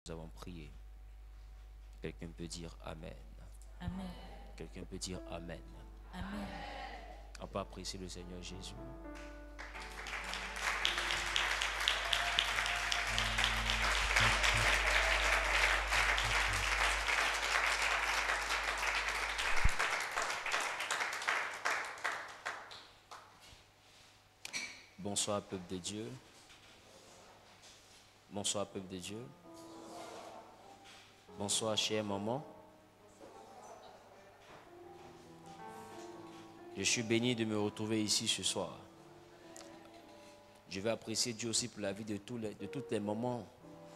Nous avons prié. Quelqu'un peut dire Amen. Amen. Quelqu'un peut dire Amen. Amen. On peut apprécier le Seigneur Jésus. Bonsoir, peuple de Dieu. Bonsoir, peuple de Dieu. Bonsoir, chère maman. Je suis béni de me retrouver ici ce soir. Je vais apprécier Dieu aussi pour la vie de toutes les mamans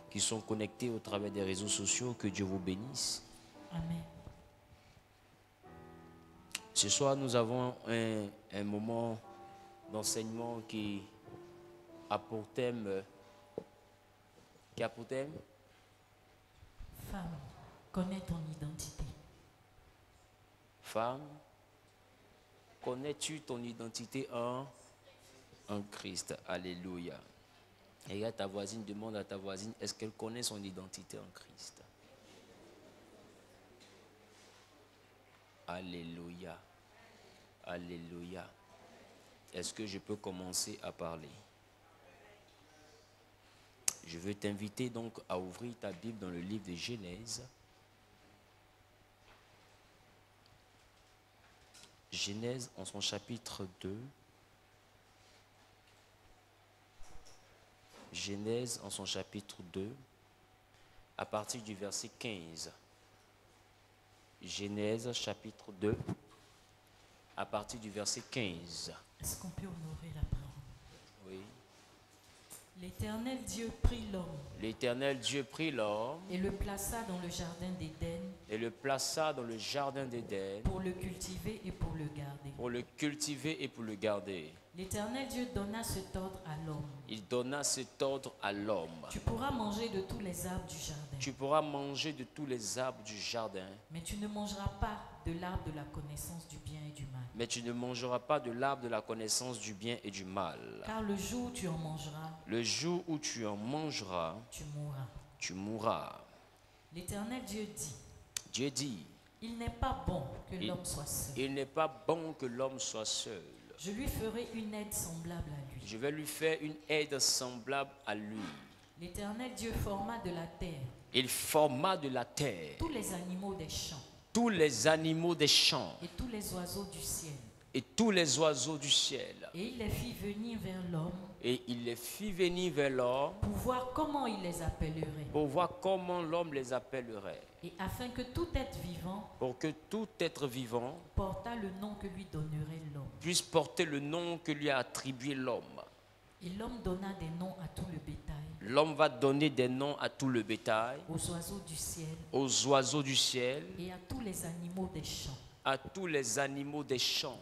qui sont connectées au travers des réseaux sociaux. Que Dieu vous bénisse. Amen. Ce soir, nous avons un moment d'enseignement qui a pour thème... Femme, connais ton identité. Femme, connais-tu ton identité en Christ? Alléluia. Et regarde ta voisine, demande à ta voisine, est-ce qu'elle connaît son identité en Christ? Alléluia. Alléluia. Est-ce que je peux commencer à parler? Je veux t'inviter donc à ouvrir ta Bible dans le livre de Genèse. Genèse en son chapitre 2. Genèse en son chapitre 2, à partir du verset 15. Genèse chapitre 2, à partir du verset 15. Est-ce qu'on peut honorer la parole? Oui. L'Éternel Dieu prit l'homme L'Éternel Dieu prit l'homme et le plaça dans le jardin d'Éden et le plaça dans le jardin d'Éden pour le cultiver et pour le garder. pour le cultiver et pour le garder. L'Éternel Dieu donna cet ordre à l'homme. Il donna cet ordre à l'homme. Tu pourras manger de tous les arbres du jardin, Tu pourras manger de tous les arbres du jardin, mais tu ne mangeras pas de l'arbre de la connaissance du bien et du mal. mais tu ne mangeras pas de l'arbre de la connaissance du bien et du mal. Car le jour où tu en mangeras, Le jour où tu en mangeras, tu mourras. tu mourras. L'Éternel Dieu dit, Dieu dit, il n'est pas bon que l'homme soit seul. il n'est pas bon que l'homme soit seul. Je lui ferai une aide semblable à lui. Je vais lui faire une aide semblable à lui. L'Éternel Dieu forma de la terre Il forma de la terre tous les animaux des champs tous les animaux des champs et tous les oiseaux du ciel. et tous les oiseaux du ciel. Et il les fit venir vers l'homme Et il les fit venir vers l'homme pour voir comment il les appellerait. pour voir comment l'homme les appellerait. Et afin que tout être vivant Pour que tout être vivant portât le nom que lui donnerait l'homme. puisse porter le nom que lui a attribué l'homme. Et l'homme donna des noms à tout le bétail, L'homme va donner des noms à tout le bétail, aux oiseaux du ciel aux oiseaux du ciel, et à tous les animaux des champs. à tous les animaux des champs.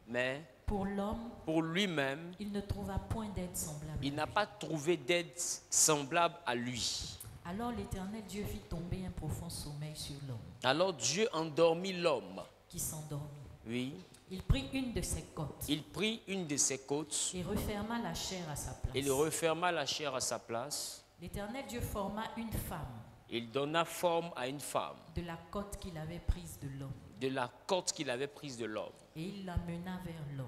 Mais Pour l'homme, pour lui-même, il ne trouva point d'aide semblable. il à n'a lui. pas trouvé d'aide semblable à lui. Alors l'Éternel Dieu fit tomber un profond sommeil sur l'homme, Alors Dieu endormit l'homme. qui s'endormit. Oui. Il prit une de ses côtes Il prit une de ses côtes, et referma la chair à sa place. il referma la chair à sa place. L'Éternel Dieu forma une femme Il donna forme à une femme de la côte qu'il avait prise de l'homme, de la côte qu'il avait prise de l'homme. et il l'amena vers l'homme.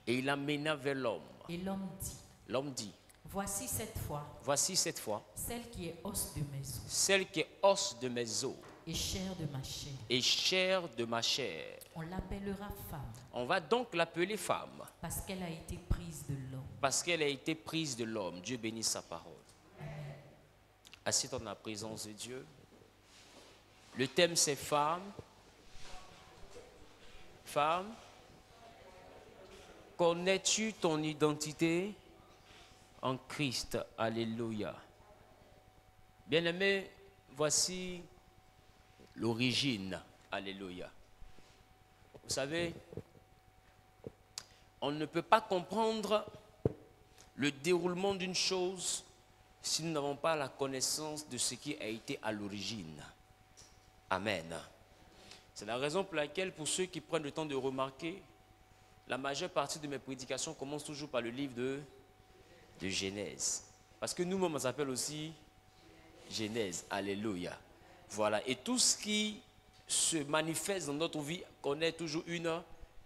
Et il l'amena vers l'homme. Et l'homme dit, L'homme dit, voici cette fois voici cette fois celle qui est os de mes os celle qui est os de mes os et chair de ma chair. et chair de ma chair. On l'appellera femme On va donc l'appeler femme parce qu'elle a été prise de l'homme. parce qu'elle a été prise de l'homme. Dieu bénisse sa parole. Assieds-toi dans la présence de Dieu. Le thème c'est femme. Femme, connais-tu ton identité en Christ? Alléluia. Bien-aimés, voici l'origine. Alléluia. Vous savez, on ne peut pas comprendre le déroulement d'une chose si nous n'avons pas la connaissance de ce qui a été à l'origine. Amen. C'est la raison pour laquelle, pour ceux qui prennent le temps de remarquer, la majeure partie de mes prédications commence toujours par le livre de Genèse. Parce que nous-mêmes, on s'appelle aussi Genèse. Alléluia. Voilà. Et tout ce qui se manifeste dans notre vie connaît toujours une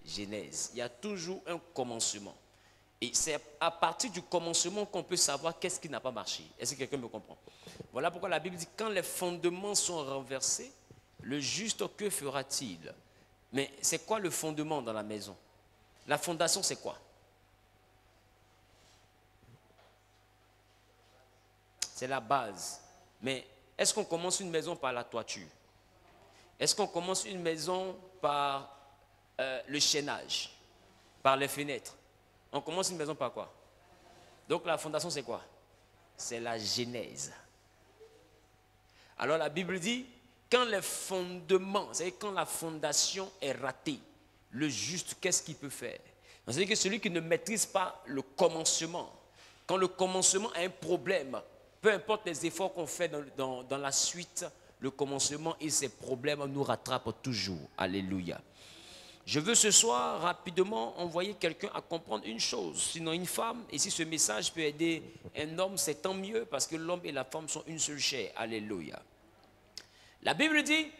genèse. Il y a toujours un commencement. Et c'est à partir du commencement qu'on peut savoir qu'est-ce qui n'a pas marché. Est-ce que quelqu'un me comprend? Voilà pourquoi la Bible dit, quand les fondements sont renversés, le juste, que fera-t-il? Mais c'est quoi le fondement dans la maison? La fondation, c'est quoi? C'est la base. Mais est-ce qu'on commence une maison par la toiture? Est-ce qu'on commence une maison par le chaînage, par les fenêtres? On commence une maison par quoi? Donc la fondation, c'est quoi? C'est la genèse. Alors la Bible dit, quand les fondements, c'est-à-dire quand la fondation est ratée, le juste, qu'est-ce qu'il peut faire? C'est-à-dire que celui qui ne maîtrise pas le commencement, quand le commencement a un problème, peu importe les efforts qu'on fait dans la suite, le commencement et ses problèmes nous rattrapent toujours. Alléluia. Je veux ce soir rapidement envoyer quelqu'un à comprendre une chose, sinon une femme. Et si ce message peut aider un homme, c'est tant mieux parce que l'homme et la femme sont une seule chair. Alléluia. La Bible dit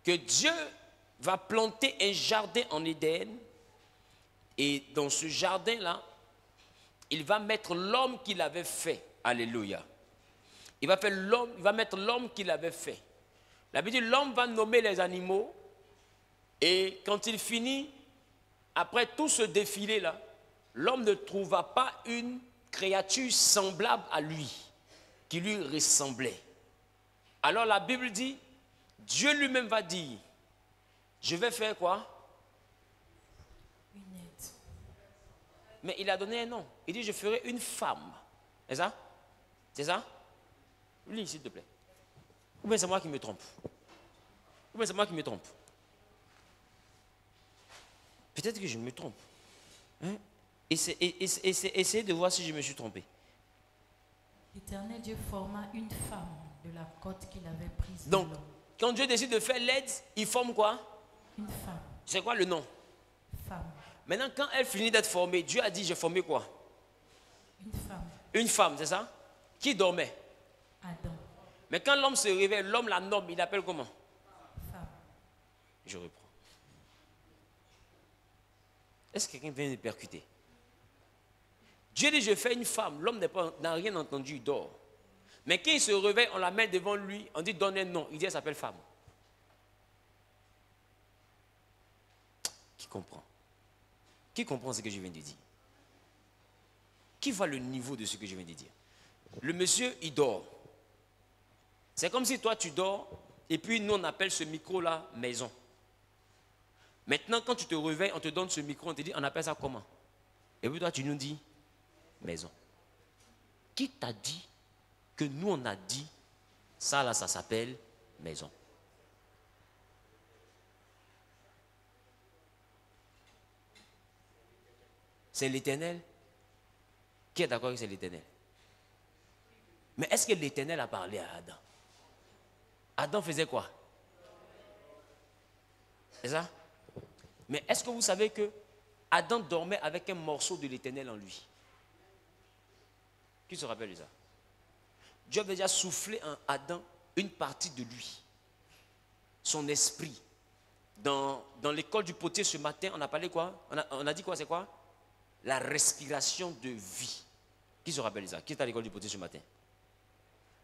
que Dieu va planter un jardin en Éden. Et dans ce jardin-là, il va mettre l'homme qu'il avait fait. Alléluia. Il va mettre l'homme qu'il avait fait. La Bible dit l'homme va nommer les animaux. Et quand il finit, après tout ce défilé-là, l'homme ne trouva pas une créature semblable à lui, qui lui ressemblait. Alors la Bible dit, Dieu lui-même va dire, je vais faire quoi? Une aide. Mais il a donné un nom. Il dit, je ferai une femme. C'est ça? C'est ça? Lis, s'il te plaît. Ou bien c'est moi qui me trompe? Ou bien c'est moi qui me trompe? Peut-être que je me trompe. Hein? Essayez de voir si je me suis trompé. L'Éternel Dieu forma une femme de la côte qu'il avait prise de Donc, l'homme. quand Dieu décide de faire l'aide, il forme quoi? Une femme. C'est quoi le nom? Femme. Maintenant, quand elle finit d'être formée, Dieu a dit, j'ai formé quoi? Une femme. Une femme, c'est ça? Qui dormait? Adam. Mais quand l'homme se réveille, l'homme la nomme, il l'appelle comment? Femme. Je reprends. Est-ce que quelqu'un vient de percuter? Dieu dit, je fais une femme. L'homme n'a rien entendu, il dort. Mais quand il se réveille, on la met devant lui, on dit, donne un nom. Il dit, elle s'appelle femme. Qui comprend? Qui comprend ce que je viens de dire? Qui voit le niveau de ce que je viens de dire? Le monsieur, il dort. C'est comme si toi, tu dors, et puis nous, on appelle ce micro-là maison. Maintenant, quand tu te réveilles, on te donne ce micro, on te dit, on appelle ça comment? Et puis toi, tu nous dis, maison. Qui t'a dit que nous, on a dit, ça là, ça s'appelle maison? C'est l'Éternel. Qui est d'accord que c'est l'Éternel? Mais est-ce que l'Éternel a parlé à Adam? Adam faisait quoi? C'est ça? Mais est-ce que vous savez que Adam dormait avec un morceau de l'Éternel en lui? Qui se rappelle de ça? Dieu avait déjà soufflé en Adam une partie de lui, son esprit. Dans l'école du potier ce matin, on a parlé quoi? On a dit quoi? C'est quoi? La respiration de vie. Qui se rappelle de ça? Qui est à l'école du potier ce matin?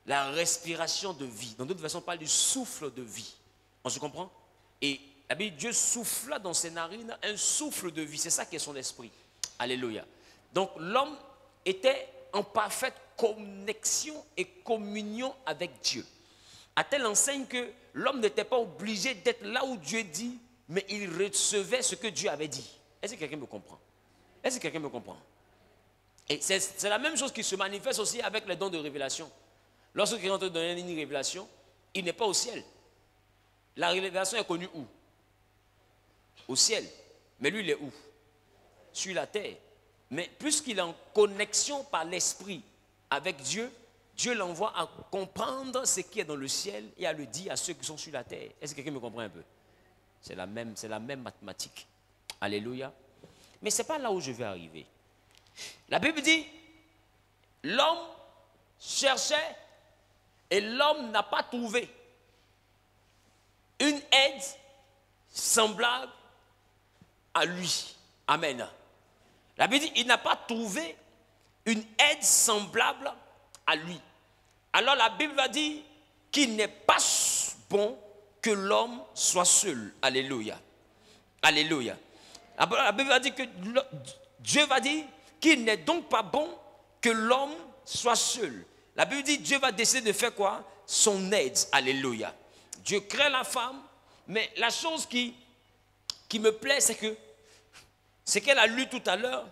La respiration de vie. Dans d'autres versions, on parle du souffle de vie. On se comprend? Et la Bible, Dieu souffla dans ses narines un souffle de vie. C'est ça qui est son esprit. Alléluia. Donc l'homme était en parfaite connexion et communion avec Dieu. À telle enseigne que l'homme n'était pas obligé d'être là où Dieu dit, mais il recevait ce que Dieu avait dit. Est-ce que quelqu'un me comprend? Est-ce que quelqu'un me comprend? Et c'est la même chose qui se manifeste aussi avec les dons de révélation. Lorsque quelqu'un te donne une révélation, il n'est pas au ciel. La révélation est connue où? Au ciel. Mais lui, il est où? Sur la terre. Mais puisqu'il est en connexion par l'esprit avec Dieu, Dieu l'envoie à comprendre ce qui est dans le ciel et à le dire à ceux qui sont sur la terre. Est-ce que quelqu'un me comprend un peu? C'est la même mathématique. Alléluia. Mais ce n'est pas là où je vais arriver. La Bible dit, l'homme cherchait Et l'homme n'a pas trouvé une aide semblable à lui. Amen. La Bible dit, il n'a pas trouvé une aide semblable à lui. Alors la Bible va dire qu'il n'est pas bon que l'homme soit seul. Alléluia. Alléluia. La Bible va dire que Dieu va dire qu'il n'est donc pas bon que l'homme soit seul. La Bible dit que Dieu va décider de faire quoi? Son aide. Alléluia. Dieu crée la femme, mais la chose qui me plaît, c'est qu'elle a lu tout à l'heure,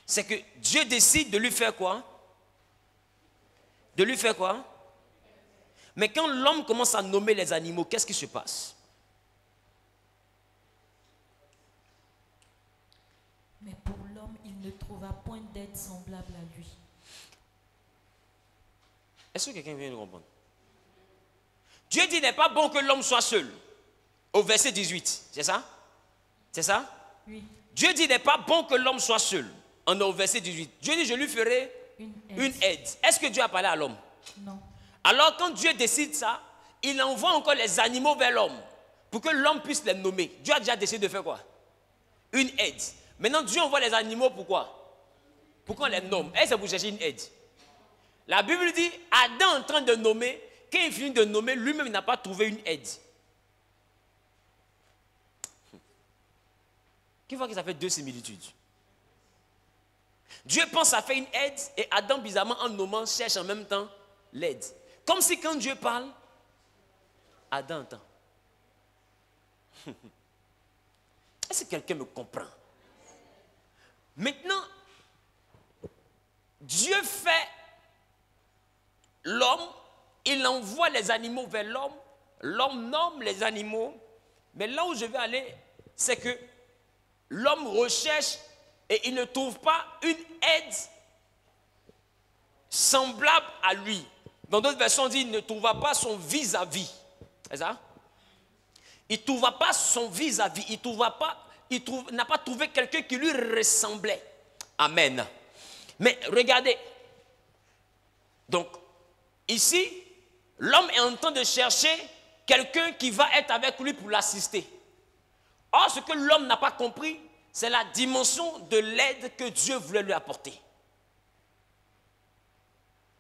c'est que Dieu décide de lui faire quoi? De lui faire quoi? Mais quand l'homme commence à nommer les animaux, qu'est-ce qui se passe? Mais pour l'homme, il ne trouva point d'aide semblable à lui. Est-ce que quelqu'un vient de comprendre? Dieu dit, il n'est pas bon que l'homme soit seul. Au verset 18, c'est ça? C'est ça? Oui. Dieu dit, il n'est pas bon que l'homme soit seul. On est au verset 18. Dieu dit, je lui ferai une aide. Est-ce que Dieu a parlé à l'homme? Non. Alors quand Dieu décide ça, il envoie encore les animaux vers l'homme pour que l'homme puisse les nommer. Dieu a déjà décidé de faire quoi? Une aide. Maintenant Dieu envoie les animaux, pourquoi? Pour qu'on les nomme. Et c'est pour chercher une aide. La Bible dit, Adam est en train de nommer, quand il finit de nommer, lui-même n'a pas trouvé une aide. Qui voit que ça fait deux similitudes? Dieu pense à faire une aide et Adam, bizarrement, en nommant, cherche en même temps l'aide. Comme si quand Dieu parle, Adam entend. Est-ce que quelqu'un me comprend? Maintenant, Dieu fait l'homme, il envoie les animaux vers l'homme, l'homme nomme les animaux, mais là où je vais aller, c'est que l'homme recherche et il ne trouve pas une aide semblable à lui. Dans d'autres versions, on dit qu'il ne trouva pas son vis-à-vis. C'est ça? Il ne trouva pas son vis-à-vis. Il n'a pas trouvé quelqu'un qui lui ressemblait. Amen. Mais regardez. Donc, ici, l'homme est en train de chercher quelqu'un qui va être avec lui pour l'assister. Or, ce que l'homme n'a pas compris, c'est la dimension de l'aide que Dieu voulait lui apporter.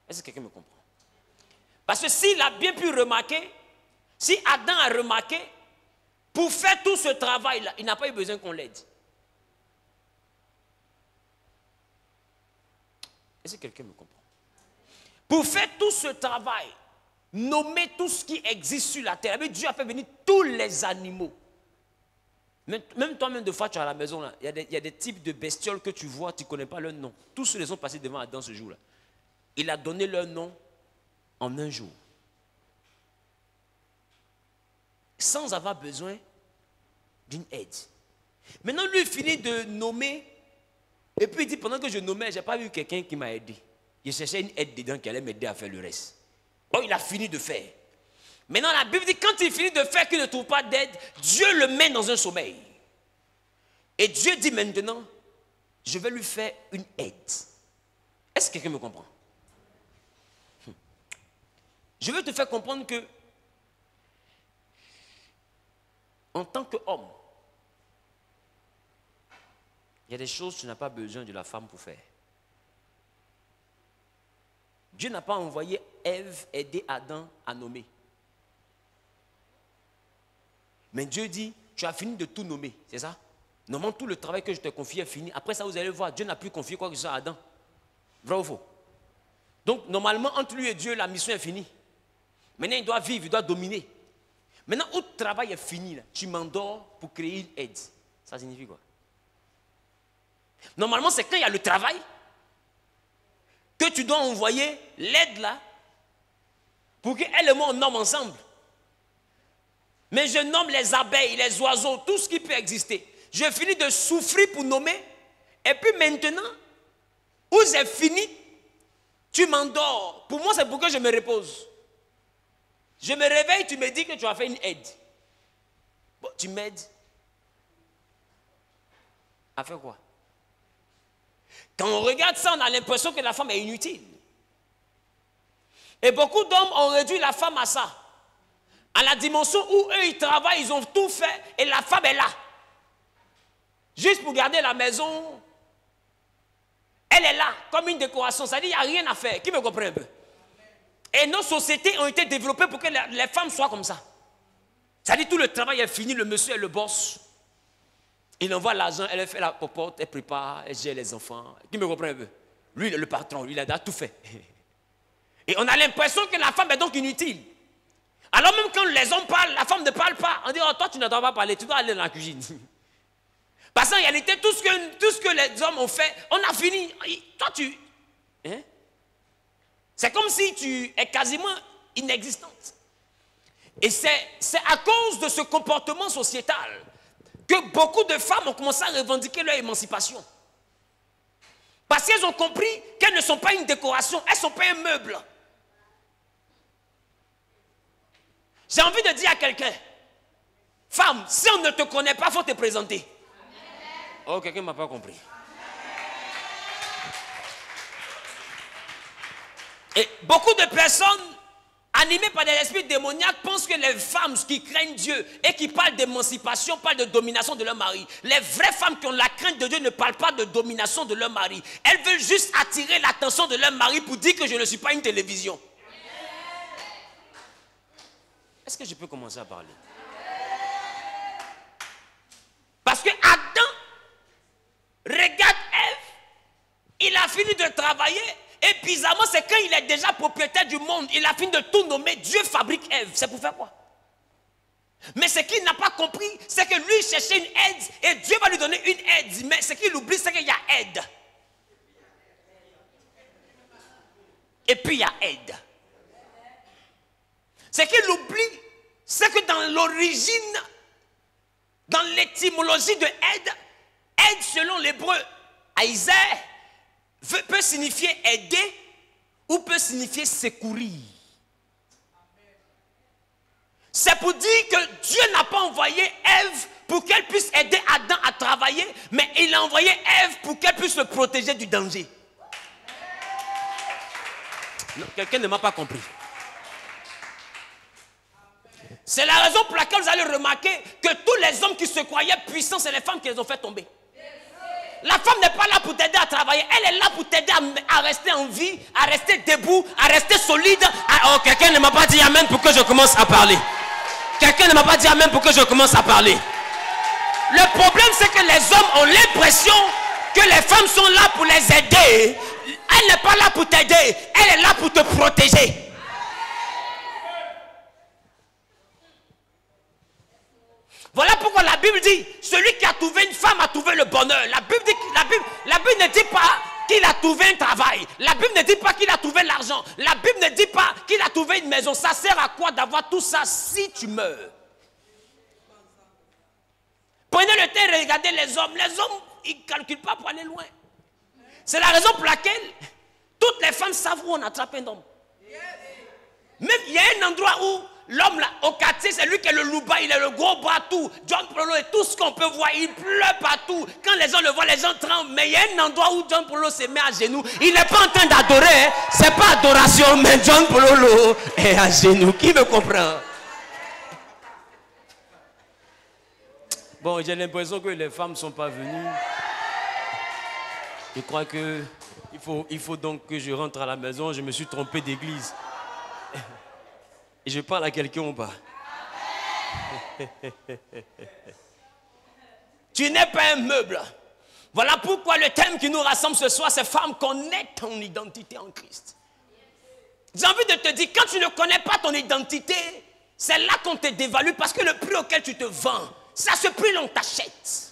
Est-ce que quelqu'un me comprend? Parce que s'il a bien pu remarquer, si Adam a remarqué, pour faire tout ce travail-là, il n'a pas eu besoin qu'on l'aide. Est-ce que quelqu'un me comprend? Pour faire tout ce travail, nommer tout ce qui existe sur la terre, Dieu a fait venir tous les animaux. Même toi-même, de fois, tu es à la maison, là, il y a des types de bestioles que tu vois, tu ne connais pas leur nom. Tous ceux qui sont passés devant Adam ce jour-là. Il a donné leur nom en un jour. Sans avoir besoin d'une aide. Maintenant, lui, il finit de nommer. Et puis, il dit, pendant que je nommais, je n'ai pas vu quelqu'un qui m'a aidé. Il cherchait une aide dedans qui allait m'aider à faire le reste. Oh, il a fini de faire. Maintenant, la Bible dit, quand il finit de faire qu'il ne trouve pas d'aide, Dieu le met dans un sommeil. Et Dieu dit maintenant, je vais lui faire une aide. Est-ce que quelqu'un me comprend? Je veux te faire comprendre que, en tant qu'homme, il y a des choses que tu n'as pas besoin de la femme pour faire. Dieu n'a pas envoyé Ève aider Adam à nommer. Mais Dieu dit, tu as fini de tout nommer, c'est ça? Normalement, tout le travail que je t'ai confié est fini. Après ça, vous allez voir, Dieu n'a plus confié quoi que ce soit à Adam. Vrai ou faux? Donc, normalement, entre lui et Dieu, la mission est finie. Maintenant, il doit vivre, il doit dominer. Maintenant, où le travail est fini, là, tu m'endors pour créer une aide. Ça signifie quoi? Normalement, c'est quand il y a le travail que tu dois envoyer l'aide là pour qu'elle et moi on nomme ensemble. Mais je nomme les abeilles, les oiseaux, tout ce qui peut exister. Je finis de souffrir pour nommer. Et puis maintenant, où j'ai fini, tu m'endors. Pour moi, c'est pour que je me repose. Je me réveille, tu me dis que tu as fait une aide. Bon, tu m'aides. À faire quoi? Quand on regarde ça, on a l'impression que la femme est inutile. Et beaucoup d'hommes ont réduit la femme à ça. À la dimension où eux, ils travaillent, ils ont tout fait, et la femme est là. Juste pour garder la maison. Elle est là, comme une décoration. Ça dit, il n'y a rien à faire. Qui me comprend un peu? Et nos sociétés ont été développées pour que les femmes soient comme ça. Ça dit, tout le travail est fini, le monsieur est le boss. Il envoie l'argent, elle fait la popote, elle prépare, elle gère les enfants. Qui me comprend un peu? Lui, le patron, lui, il a tout fait. Et on a l'impression que la femme est donc inutile. Alors même quand les hommes parlent, la femme ne parle pas. On dit, oh, toi, tu ne dois pas parler, tu dois aller dans la cuisine. Parce qu'en réalité, tout ce que les hommes ont fait, on a fini. Toi, tu... Hein? C'est comme si tu es quasiment inexistante. Et c'est à cause de ce comportement sociétal que beaucoup de femmes ont commencé à revendiquer leur émancipation. Parce qu'elles ont compris qu'elles ne sont pas une décoration, elles ne sont pas un meuble. J'ai envie de dire à quelqu'un, femme, si on ne te connaît pas, il faut te présenter. Oh, quelqu'un ne m'a pas compris. Et beaucoup de personnes animées par des esprits démoniaques pensent que les femmes qui craignent Dieu et qui parlent d'émancipation parlent de domination de leur mari. Les vraies femmes qui ont la crainte de Dieu ne parlent pas de domination de leur mari. Elles veulent juste attirer l'attention de leur mari pour dire que je ne suis pas une télévision. Est-ce que je peux commencer à parler? Parce que Adam, regarde Ève, il a fini de travailler et bizarrement c'est quand il est déjà propriétaire du monde, il a fini de tout nommer, Dieu fabrique Ève. C'est pour faire quoi? Mais ce qu'il n'a pas compris, c'est que lui cherchait une aide et Dieu va lui donner une aide. Mais ce qu'il oublie, c'est qu'il y a aide. Et puis il y a aide. Ce qu'il oublie, c'est que dans l'origine, dans l'étymologie de aide, aide selon l'hébreu, Aïsé, peut signifier aider ou peut signifier secourir. C'est pour dire que Dieu n'a pas envoyé Ève pour qu'elle puisse aider Adam à travailler, mais il a envoyé Ève pour qu'elle puisse le protéger du danger. Quelqu'un ne m'a pas compris. C'est la raison pour laquelle vous allez remarquer que tous les hommes qui se croyaient puissants, c'est les femmes qui les ont fait tomber. La femme n'est pas là pour t'aider à travailler, elle est là pour t'aider à rester en vie, à rester debout, à rester solide. Oh, quelqu'un ne m'a pas dit amen pour que je commence à parler. Quelqu'un ne m'a pas dit amen pour que je commence à parler. Le problème, c'est que les hommes ont l'impression que les femmes sont là pour les aider. Elle n'est pas là pour t'aider, elle est là pour te protéger. Voilà pourquoi la Bible dit, celui qui a trouvé une femme a trouvé le bonheur. La Bible ne dit pas qu'il a trouvé un travail. La Bible ne dit pas qu'il a trouvé l'argent. La Bible ne dit pas qu'il a trouvé une maison. Ça sert à quoi d'avoir tout ça si tu meurs? Prenez le temps et regardez les hommes. Les hommes, ils ne calculent pas pour aller loin. C'est la raison pour laquelle toutes les femmes savent où on attrape un homme. Même il y a un endroit où l'homme là, au quartier, c'est lui qui est le louba, il est le gros bras tout. John Polo et tout ce qu'on peut voir, il pleure partout. Quand les gens le voient, les gens tremblent. Mais il y a un endroit où John Polo se met à genoux. Il n'est pas en train d'adorer, hein. C'est pas adoration, mais John Polo est à genoux. Qui me comprend? Bon, j'ai l'impression que les femmes ne sont pas venues. Je crois que il faut donc que je rentre à la maison. Je me suis trompé d'église. Et je parle à quelqu'un ou pas? Tu n'es pas un meuble. Voilà pourquoi le thème qui nous rassemble ce soir, c'est femme, connais ton identité en Christ. J'ai envie de te dire, quand tu ne connais pas ton identité, c'est là qu'on te dévalue parce que le prix auquel tu te vends, c'est à ce prix-là qu'on t'achète.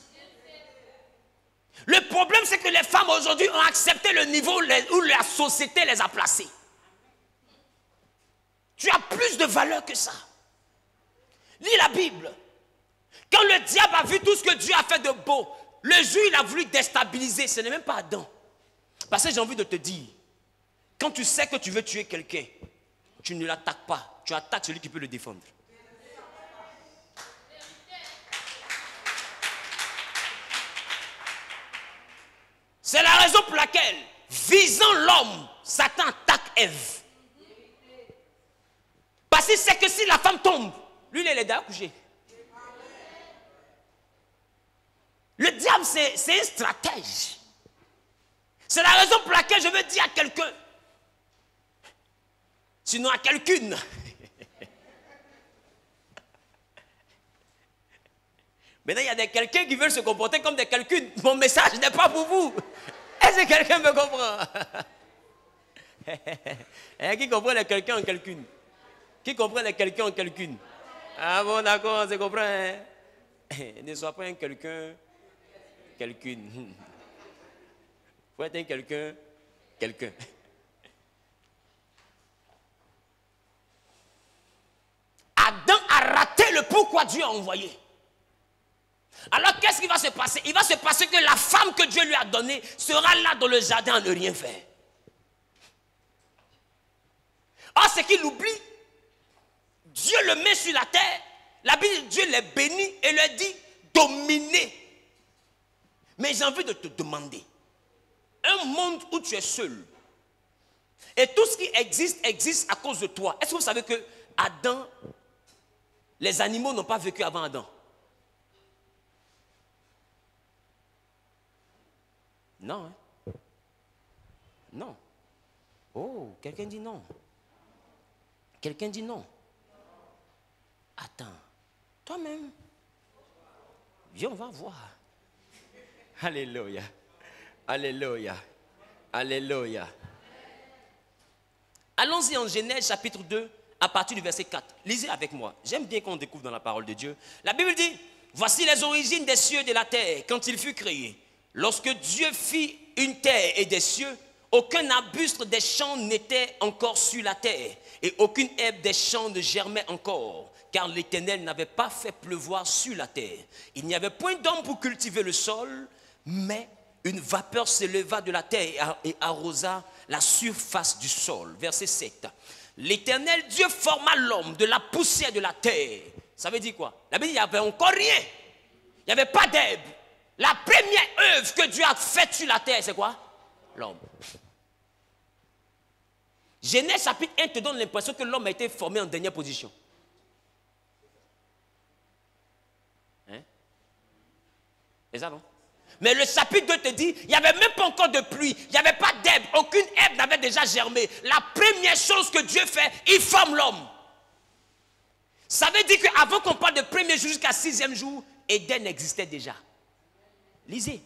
Le problème, c'est que les femmes aujourd'hui ont accepté le niveau où la société les a placées. Tu as plus de valeur que ça. Lis la Bible. Quand le diable a vu tout ce que Dieu a fait de beau, le jour il a voulu déstabiliser, ce n'est même pas Adam. Parce que j'ai envie de te dire, quand tu sais que tu veux tuer quelqu'un, tu ne l'attaques pas, tu attaques celui qui peut le défendre. C'est la raison pour laquelle, visant l'homme, Satan attaque Ève. aussi sait que si la femme tombe, lui, il est déjà couché. Le diable, c'est un stratège. C'est la raison pour laquelle je veux dire à quelqu'un, sinon à quelqu'une. Maintenant, il y a des quelqu'un qui veulent se comporter comme des quelqu'unes. Mon message n'est pas pour vous. Est-ce que quelqu'un me comprend? Qui comprend les quelqu'un en quelqu'une? Qui comprend les quelqu'un en quelqu'une? Ah bon, d'accord, on se comprend. Hein? Ne sois pas un quelqu'un, quelqu'une. Faut être un quelqu'un, quelqu'un. Adam a raté le pourquoi Dieu a envoyé. Alors qu'est-ce qui va se passer? Il va se passer que la femme que Dieu lui a donnée sera là dans le jardin à ne rien faire. Or, ce qu'il oublie, Dieu le met sur la terre. La Bible dit Dieu les bénit et leur dit dominer. Mais j'ai envie de te demander, un monde où tu es seul et tout ce qui existe à cause de toi. Est-ce que vous savez que Adam, les animaux n'ont pas vécu avant Adam? Non, hein? Non. Oh, quelqu'un dit non. Quelqu'un dit non. Attends, toi-même. Viens, on va voir. Alléluia. Alléluia. Alléluia. Allons-y en Genèse chapitre 2, à partir du verset 4. Lisez avec moi. J'aime bien qu'on découvre dans la parole de Dieu. La Bible dit, voici les origines des cieux et de la terre quand il fut créé. Lorsque Dieu fit une terre et des cieux, aucun arbuste des champs n'était encore sur la terre, et aucune herbe des champs ne germait encore, car l'Éternel n'avait pas fait pleuvoir sur la terre. Il n'y avait point d'homme pour cultiver le sol, mais une vapeur s'éleva de la terre et arrosa la surface du sol. Verset 7. L'Éternel Dieu forma l'homme de la poussière de la terre. Ça veut dire quoi? La Bible dit, il n'y avait encore rien. Il n'y avait pas d'herbe. La première œuvre que Dieu a faite sur la terre, c'est quoi? L'homme. Genèse chapitre 1 te donne l'impression que l'homme a été formé en dernière position. Hein? C'est ça, non? Mais le chapitre 2 te dit, il n'y avait même pas encore de pluie, il n'y avait pas d'herbe, aucune herbe n'avait déjà germé. La première chose que Dieu fait, il forme l'homme. Ça veut dire qu'avant qu'on parle de premier jour jusqu'à sixième jour, Éden existait déjà. Lisez.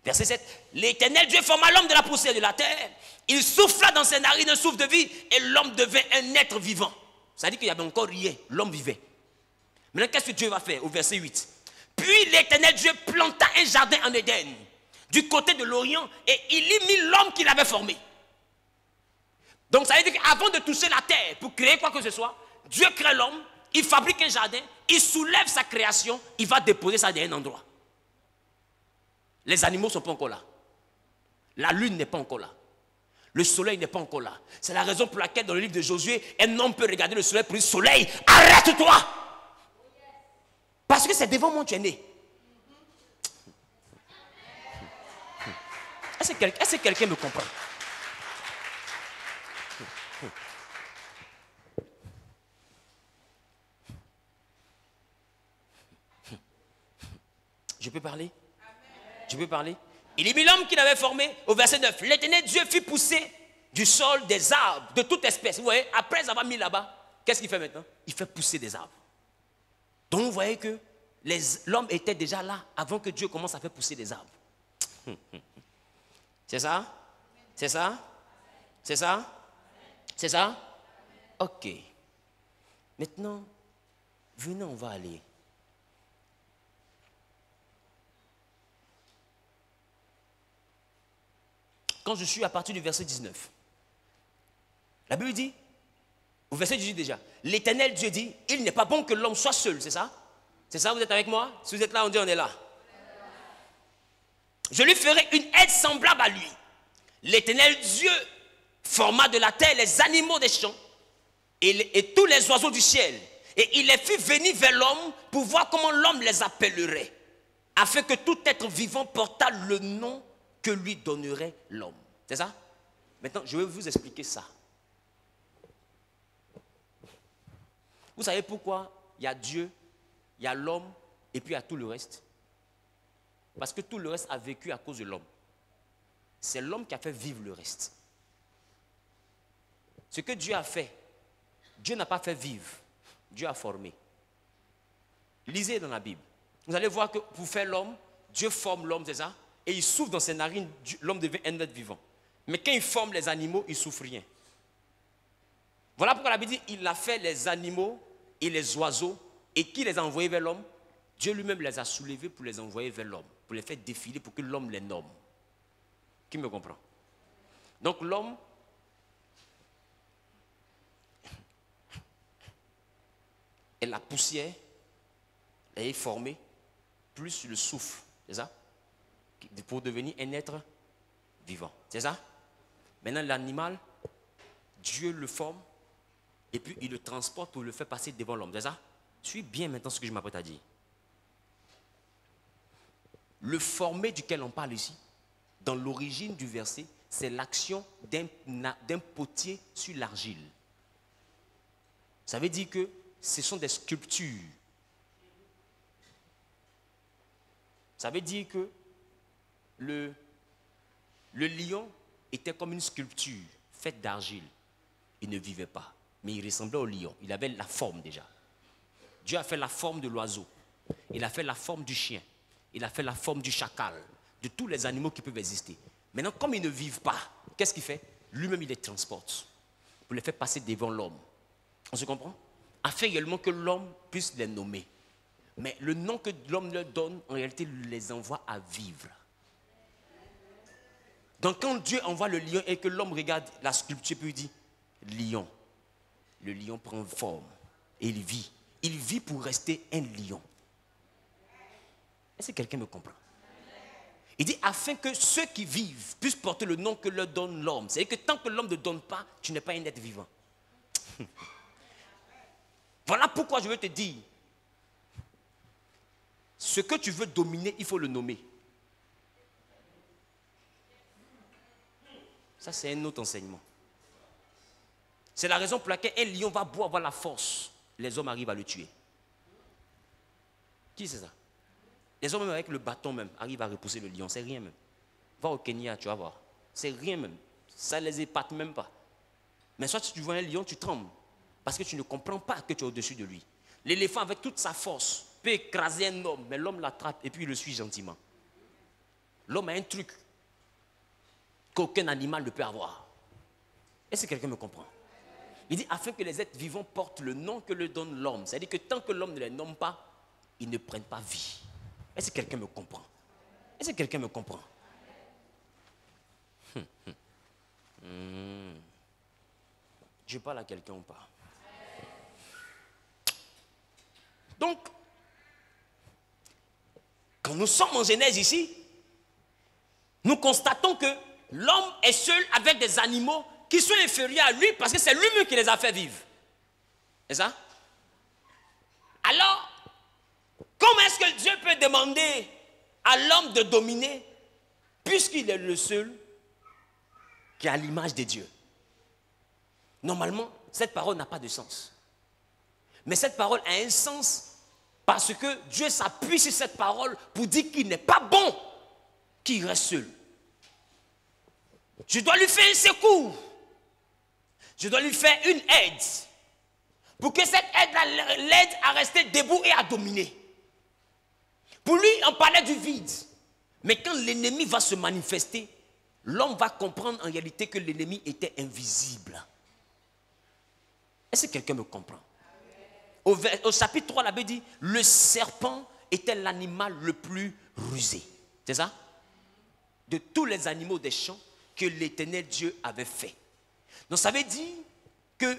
Verset 7. L'Éternel Dieu forma l'homme de la poussière de la terre. Il souffla dans ses narines un souffle de vie et l'homme devint un être vivant. Ça dit qu'il n'y avait encore rien. L'homme vivait. Maintenant, qu'est-ce que Dieu va faire au verset 8? Puis l'Éternel Dieu planta un jardin en Éden, du côté de l'Orient, et il y mit l'homme qu'il avait formé. Donc ça veut dire qu'avant de toucher la terre, pour créer quoi que ce soit, Dieu crée l'homme, il fabrique un jardin, il soulève sa création, il va déposer ça dans un endroit. Les animaux ne sont pas encore là. La lune n'est pas encore là. Le soleil n'est pas encore là. C'est la raison pour laquelle dans le livre de Josué, un homme peut regarder le soleil pour dire, soleil, arrête-toi! Parce que c'est devant moi que tu es né. Est-ce que quelqu'un me comprend? Je peux parler? Je peux parler? Il y mit l'homme qu'il avait formé au verset 9. L'Éternel Dieu fit pousser du sol des arbres de toute espèce. Vous voyez, après avoir mis là-bas, qu'est-ce qu'il fait maintenant? Il fait pousser des arbres. Donc vous voyez que l'homme était déjà là avant que Dieu commence à faire pousser des arbres. C'est ça? C'est ça? C'est ça? C'est ça? Ok. Maintenant, venez, on va aller. Quand je suis à partir du verset 19, la Bible dit, au verset 18 déjà, l'Éternel Dieu dit, il n'est pas bon que l'homme soit seul, c'est ça? C'est ça, vous êtes avec moi? Si vous êtes là, on dit on est là. Je lui ferai une aide semblable à lui. L'Éternel Dieu forma de la terre les animaux des champs et tous les oiseaux du ciel. Et il les fit venir vers l'homme pour voir comment l'homme les appellerait, afin que tout être vivant portât le nom que lui donnerait l'homme. C'est ça? Maintenant, je vais vous expliquer ça. Vous savez pourquoi il y a Dieu, il y a l'homme, et puis il y a tout le reste? Parce que tout le reste a vécu à cause de l'homme. C'est l'homme qui a fait vivre le reste. Ce que Dieu a fait, Dieu n'a pas fait vivre, Dieu a formé. Lisez dans la Bible. Vous allez voir que pour faire l'homme, Dieu forme l'homme, c'est ça? Et il souffle dans ses narines, l'homme devient un être vivant. Mais quand il forme les animaux, il ne souffre rien. Voilà pourquoi la Bible dit, il a fait les animaux et les oiseaux, et qui les a envoyés vers l'homme? Dieu lui-même les a soulevés pour les envoyer vers l'homme, pour les faire défiler, pour que l'homme les nomme. Qui me comprend? Donc l'homme est la poussière, elle est formée, plus le souffle, c'est ça? Pour devenir un être vivant, c'est ça? Maintenant l'animal, Dieu le forme, et puis il le transporte pour le faire passer devant l'homme, c'est ça? Suis bien maintenant ce que je m'apprête à dire. Le formé duquel on parle ici, dans l'origine du verset, c'est l'action d'un potier sur l'argile. Ça veut dire que ce sont des sculptures. Ça veut dire que le lion était comme une sculpture faite d'argile. Il ne vivait pas, mais il ressemblait au lion. Il avait la forme déjà. Dieu a fait la forme de l'oiseau. Il a fait la forme du chien. Il a fait la forme du chacal, de tous les animaux qui peuvent exister. Maintenant, comme ils ne vivent pas, qu'est-ce qu'il fait? Lui-même, il les transporte pour les faire passer devant l'homme. On se comprend? Afin également que l'homme puisse les nommer. Mais le nom que l'homme leur donne, en réalité, les envoie à vivre. Donc quand Dieu envoie le lion et que l'homme regarde la sculpture, puis il dit, lion. Le lion prend forme et il vit. Il vit pour rester un lion. Est-ce que quelqu'un me comprend? Il dit, afin que ceux qui vivent puissent porter le nom que leur donne l'homme. C'est-à-dire que tant que l'homme ne donne pas, tu n'es pas un être vivant. Voilà pourquoi je veux te dire, ce que tu veux dominer, il faut le nommer. Ça, c'est un autre enseignement. C'est la raison pour laquelle un lion va beau avoir la force. Les hommes arrivent à le tuer. Qui c'est ça? Les hommes, même avec le bâton même, arrivent à repousser le lion. C'est rien même. Va au Kenya, tu vas voir. C'est rien même. Ça ne les épate même pas. Mais soit si tu vois un lion, tu trembles. Parce que tu ne comprends pas que tu es au-dessus de lui. L'éléphant, avec toute sa force, peut écraser un homme, mais l'homme l'attrape et puis il le suit gentiment. L'homme a un truc qu'aucun animal ne peut avoir. Est-ce que quelqu'un me comprend? Il dit, afin que les êtres vivants portent le nom que leur donne l'homme. C'est-à-dire que tant que l'homme ne les nomme pas, ils ne prennent pas vie. Est-ce que quelqu'un me comprend? Est-ce que quelqu'un me comprend? Je parle à quelqu'un ou pas? Donc, quand nous sommes en Genèse ici, nous constatons que l'homme est seul avec des animaux qui sont inférieurs à lui parce que c'est lui-même qui les a fait vivre. C'est ça? Alors, comment est-ce que Dieu peut demander à l'homme de dominer puisqu'il est le seul qui a l'image de Dieu? Normalement, cette parole n'a pas de sens. Mais cette parole a un sens parce que Dieu s'appuie sur cette parole pour dire qu'il n'est pas bon qu'il reste seul. Je dois lui faire un secours. Je dois lui faire une aide. Pour que cette aide l'aide à rester debout et à dominer. Pour lui, on parlait du vide. Mais quand l'ennemi va se manifester, l'homme va comprendre en réalité que l'ennemi était invisible. Est-ce que quelqu'un me comprend? Au chapitre 3, la Bible dit, le serpent était l'animal le plus rusé. C'est ça? De tous les animaux des champs que l'Éternel Dieu avait fait. Donc ça veut dire que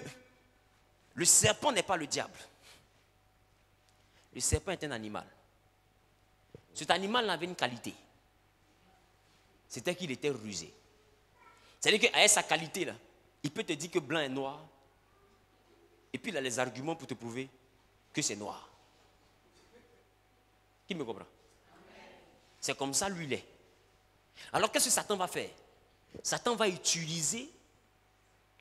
le serpent n'est pas le diable. Le serpent est un animal. Cet animal avait une qualité. C'était qu'il était rusé. C'est-à-dire qu'avec sa qualité, là, il peut te dire que blanc est noir. Et puis il a les arguments pour te prouver que c'est noir. Qui me comprend? C'est comme ça, lui, il est. Alors qu'est-ce que Satan va faire? Satan va utiliser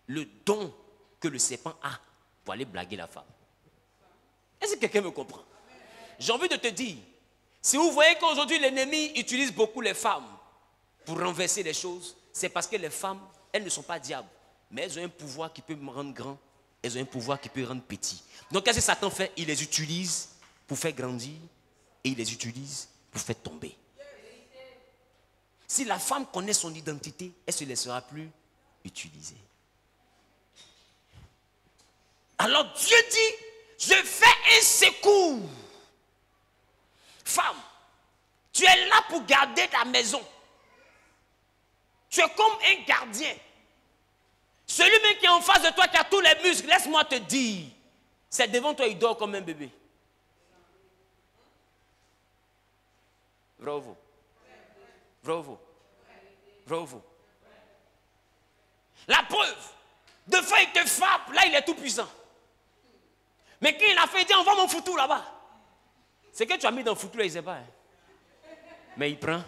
le don que le serpent a pour aller blaguer la femme. Est-ce que quelqu'un me comprend? J'ai envie de te dire, si vous voyez qu'aujourd'hui l'ennemi utilise beaucoup les femmes pour renverser les choses, c'est parce que les femmes, elles ne sont pas diables, mais elles ont un pouvoir qui peut me rendre grand, elles ont un pouvoir qui peut rendre petit. Donc qu'est-ce que Satan fait? Il les utilise pour faire grandir et il les utilise pour faire tomber. Si la femme connaît son identité, elle ne se laissera plus utiliser. Alors Dieu dit, je fais un secours. Femme, tu es là pour garder ta maison. Tu es comme un gardien. Celui même qui est en face de toi, qui a tous les muscles, laisse-moi te dire, c'est devant toi, il dort comme un bébé. Bravo. Bravo. Bravo. La preuve, deux fois il te frappe, là il est tout puissant. Mais quand il a fait, il dit, envoie mon foutu là-bas. C'est que tu as mis dans le foutu là, il ne sait pas. Hein. Mais il prend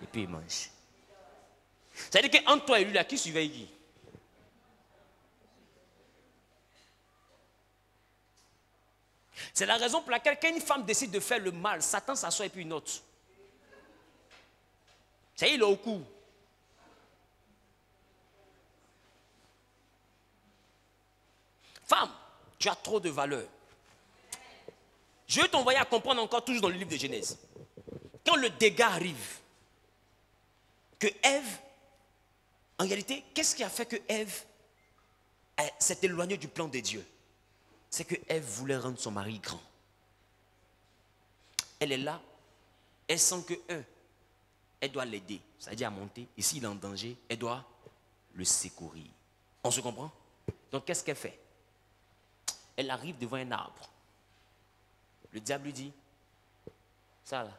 et puis il mange. C'est-à-dire qu'entre toi et lui là, qui surveille qui? C'est la raison pour laquelle quand une femme décide de faire le mal, Satan s'assoit et puis il note. Ça y est, il est au cou. Femme, tu as trop de valeur. Je vais t'envoyer à comprendre encore toujours dans le livre de Genèse. Quand le dégât arrive, que Ève, en réalité, qu'est-ce qui a fait que Ève s'est éloignée du plan de Dieu? C'est que Ève voulait rendre son mari grand. Elle est là, elle sent que elle doit l'aider, c'est-à-dire à monter. Et s'il est en danger, elle doit le secourir. On se comprend? Donc qu'est-ce qu'elle fait? Elle arrive devant un arbre. Le diable lui dit, ça là,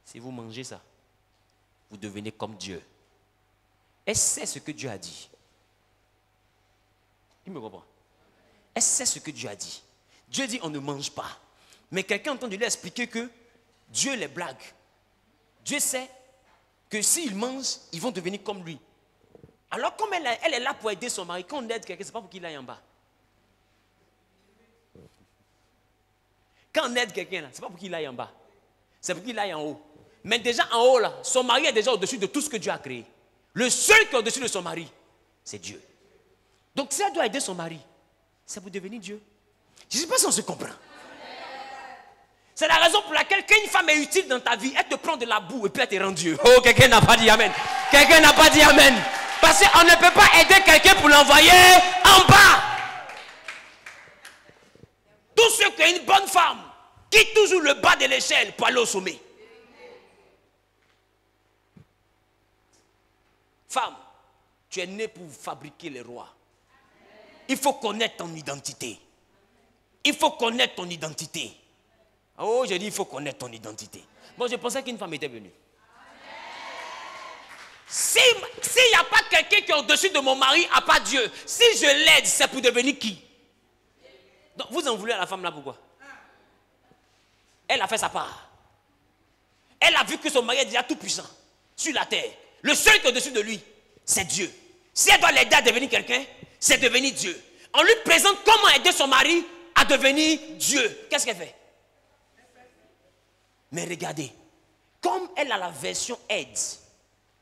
si vous mangez ça, vous devenez comme Dieu. Elle sait ce que Dieu a dit. Il me comprend? Elle sait ce que Dieu a dit. Dieu dit on ne mange pas. Mais quelqu'un entend de lui expliquer que Dieu les blague. Dieu sait que s'ils mangent, ils vont devenir comme lui. Alors comme elle est là pour aider son mari, quand on aide quelqu'un, ce n'est pas pour qu'il aille en bas. Quand on aide quelqu'un, ce n'est pas pour qu'il aille en bas. C'est pour qu'il aille en haut. Mais déjà en haut, là, son mari est déjà au-dessus de tout ce que Dieu a créé. Le seul qui est au-dessus de son mari, c'est Dieu. Donc si elle doit aider son mari, c'est pour devenir Dieu. Je ne sais pas si on se comprend. C'est la raison pour laquelle quand une femme est utile dans ta vie, elle te prend de la boue et puis elle te rend Dieu. Oh, quelqu'un n'a pas dit Amen. Quelqu'un n'a pas dit Amen. Parce qu'on ne peut pas aider quelqu'un pour l'envoyer en bas. Tous ceux qui ont une bonne femme quittent toujours le bas de l'échelle pour aller au sommet. Femme, tu es née pour fabriquer les rois. Il faut connaître ton identité. Il faut connaître ton identité. Oh, j'ai dit il faut connaître ton identité. Bon, je pensais qu'une femme était venue. S'il n'y a pas quelqu'un qui est au-dessus de mon mari, à part Dieu, si je l'aide, c'est pour devenir qui? Donc, vous en voulez à la femme là, pourquoi? Elle a fait sa part. Elle a vu que son mari est déjà tout puissant sur la terre. Le seul qui est au-dessus de lui, c'est Dieu. Si elle doit l'aider à devenir quelqu'un, c'est devenir Dieu. On lui présente comment aider son mari à devenir Dieu. Qu'est-ce qu'elle fait? Mais regardez, comme elle a la version aide,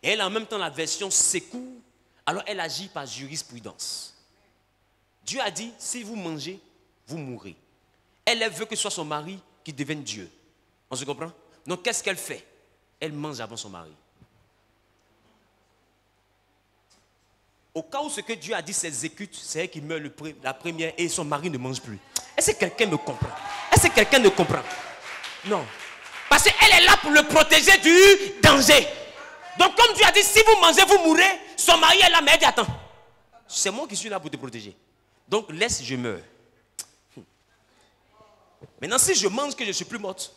et elle a en même temps la version secours, alors elle agit par jurisprudence. Dieu a dit, si vous mangez, vous mourrez. Elle veut que ce soit son mari qui devienne Dieu. On se comprend? Donc qu'est-ce qu'elle fait? Elle mange avant son mari. Au cas où ce que Dieu a dit s'exécute, c'est elle qui meurt la première et son mari ne mange plus. Est-ce que quelqu'un me comprend? Est-ce que quelqu'un ne comprend? Non. Parce qu'elle est là pour le protéger du danger. Donc comme Dieu a dit, si vous mangez, vous mourrez, son mari est là, mais elle dit, attends, c'est moi qui suis là pour te protéger. Donc laisse, je meurs. Maintenant, si je mange que je ne suis plus morte,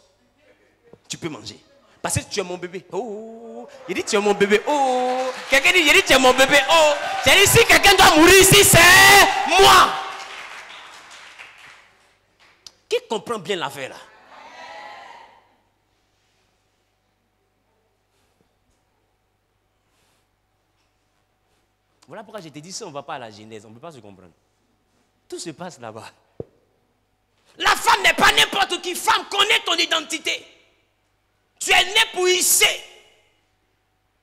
tu peux manger. Parce que tu es mon bébé. Oh, il dit tu es mon bébé. Oh, quelqu'un dit, il dit tu es mon bébé. Oh, j'ai dit si quelqu'un doit mourir ici, c'est moi. Qui comprend bien l'affaire là? Voilà pourquoi je t'ai dit, si on ne va pas à la Genèse, on ne peut pas se comprendre. Tout se passe là-bas. La femme n'est pas n'importe qui. Femme, connais ton identité. Tu es né pour hisser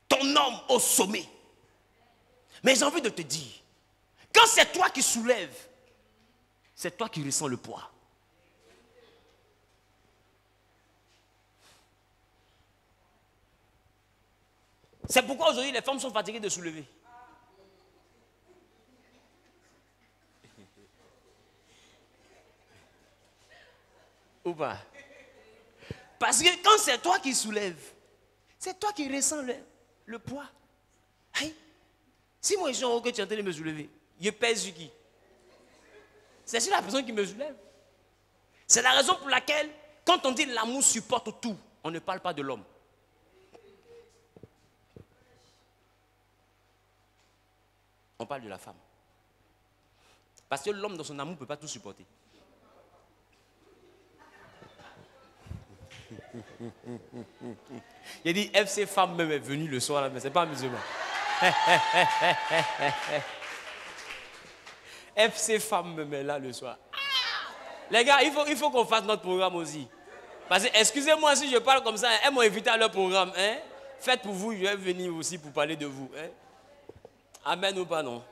ton homme au sommet. Mais j'ai envie de te dire, quand c'est toi qui soulèves, c'est toi qui ressens le poids. C'est pourquoi aujourd'hui les femmes sont fatiguées de soulever. Ou pas? Parce que quand c'est toi qui soulèves, c'est toi qui ressens le poids. Hey, si moi je suis en haut que tu es en train de me soulever, je pèse sur qui? C'est sur la personne qui me soulève. C'est la raison pour laquelle, quand on dit l'amour supporte tout, on ne parle pas de l'homme. On parle de la femme. Parce que l'homme dans son amour ne peut pas tout supporter. Il a dit FC femme même est venue le soir là, mais ce n'est pas un musulman. FC femme même est là le soir. Les gars, il faut qu'on fasse notre programme aussi. Parce que, excusez-moi si je parle comme ça, elles m'ont invité à leur programme. Hein? Faites pour vous, je vais venir aussi pour parler de vous. Hein? Amen ou pas, non?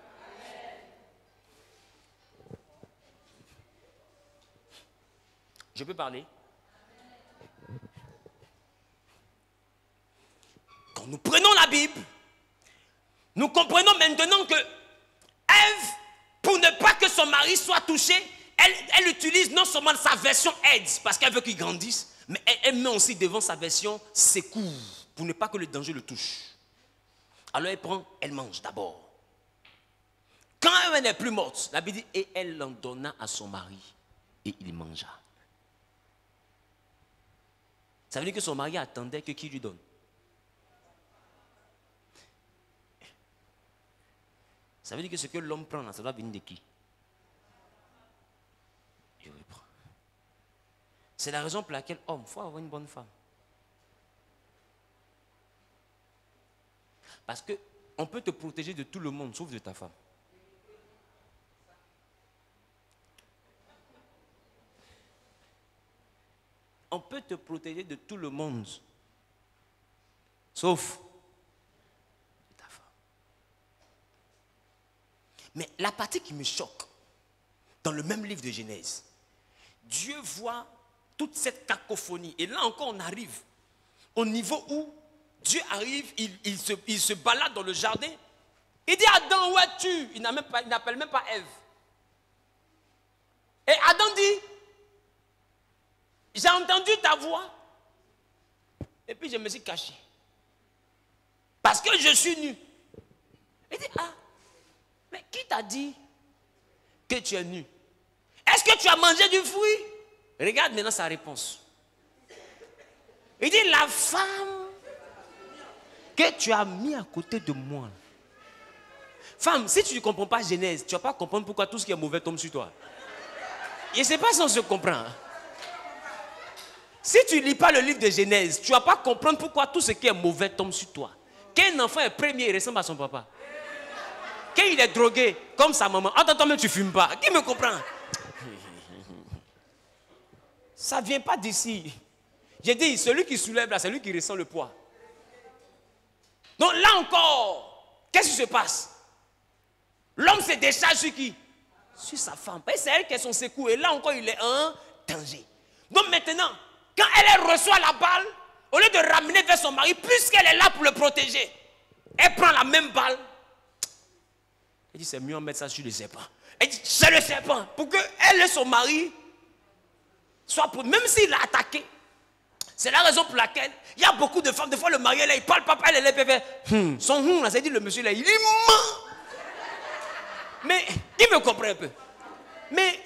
Je peux parler? Quand nous prenons la Bible, nous comprenons maintenant que Ève, pour ne pas que son mari soit touché, elle utilise non seulement sa version aide, parce qu'elle veut qu'il grandisse, mais elle met aussi devant sa version secours, pour ne pas que le danger le touche. Alors elle prend, elle mange d'abord. Quand elle n'est plus morte, la Bible dit, et elle l'en donna à son mari, et il mangea. Ça veut dire que son mari attendait que qui lui donne. Ça veut dire que ce que l'homme prend là, ça doit venir de qui? Je reprends. C'est la raison pour laquelle, homme, il faut avoir une bonne femme. Parce qu'on peut te protéger de tout le monde, sauf de ta femme. On peut te protéger de tout le monde, sauf de ta femme. Mais la partie qui me choque, dans le même livre de Genèse, Dieu voit toute cette cacophonie. Et là encore, on arrive au niveau où Dieu arrive, il se balade dans le jardin. Il dit, Adam, où es-tu? Il n'appelle même pas Ève. Et Adam dit, j'ai entendu ta voix. Et puis je me suis caché. Parce que je suis nu. Il dit, ah, mais qui t'a dit que tu es nu? Est-ce que tu as mangé du fruit? Regarde maintenant sa réponse. Il dit, la femme que tu as mis à côté de moi. Femme, si tu ne comprends pas Genèse, tu ne vas pas comprendre pourquoi tout ce qui est mauvais tombe sur toi. Et ce n'est pas ça qu'on se comprend. Si tu ne lis pas le livre de Genèse, tu ne vas pas comprendre pourquoi tout ce qui est mauvais tombe sur toi. Quand un enfant est premier, il ressemble à son papa. Quand il est drogué, comme sa maman, attends, toi-même tu ne fumes pas. Qui me comprend? Ça ne vient pas d'ici. J'ai dit, celui qui soulève là, c'est lui qui ressent le poids. Donc là encore, qu'est-ce qui se passe? L'homme se décharge sur qui? Sur sa femme. Et c'est elle qui est son secours. Et là encore, il est en danger. Donc maintenant, quand elle reçoit la balle, au lieu de ramener vers son mari, puisqu'elle est là pour le protéger, elle prend la même balle. Elle dit, c'est mieux en mettre ça sur le serpent. Elle dit, c'est le serpent. Pour qu'elle et son mari soient, même s'il l'a attaqué. C'est la raison pour laquelle il y a beaucoup de femmes, des fois le mari là, il parle, papa, elle est là, son là, c'est dit le monsieur là, il ment. Mais, qui me comprend un peu? Mais,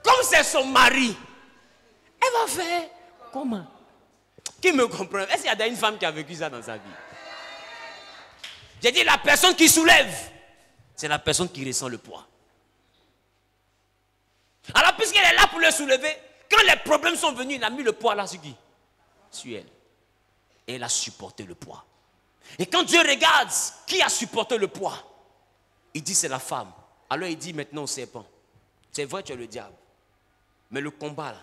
comme c'est son mari, elle va faire comment? Qui me comprend? Est-ce qu'il y a une femme qui a vécu ça dans sa vie? J'ai dit la personne qui soulève, c'est la personne qui ressent le poids. Alors, puisqu'elle est là pour le soulever, quand les problèmes sont venus, il a mis le poids là sur qui? Sur elle. Et elle a supporté le poids. Et quand Dieu regarde qui a supporté le poids, il dit c'est la femme. Alors il dit maintenant au serpent, c'est vrai tu es le diable. Mais le combat, là,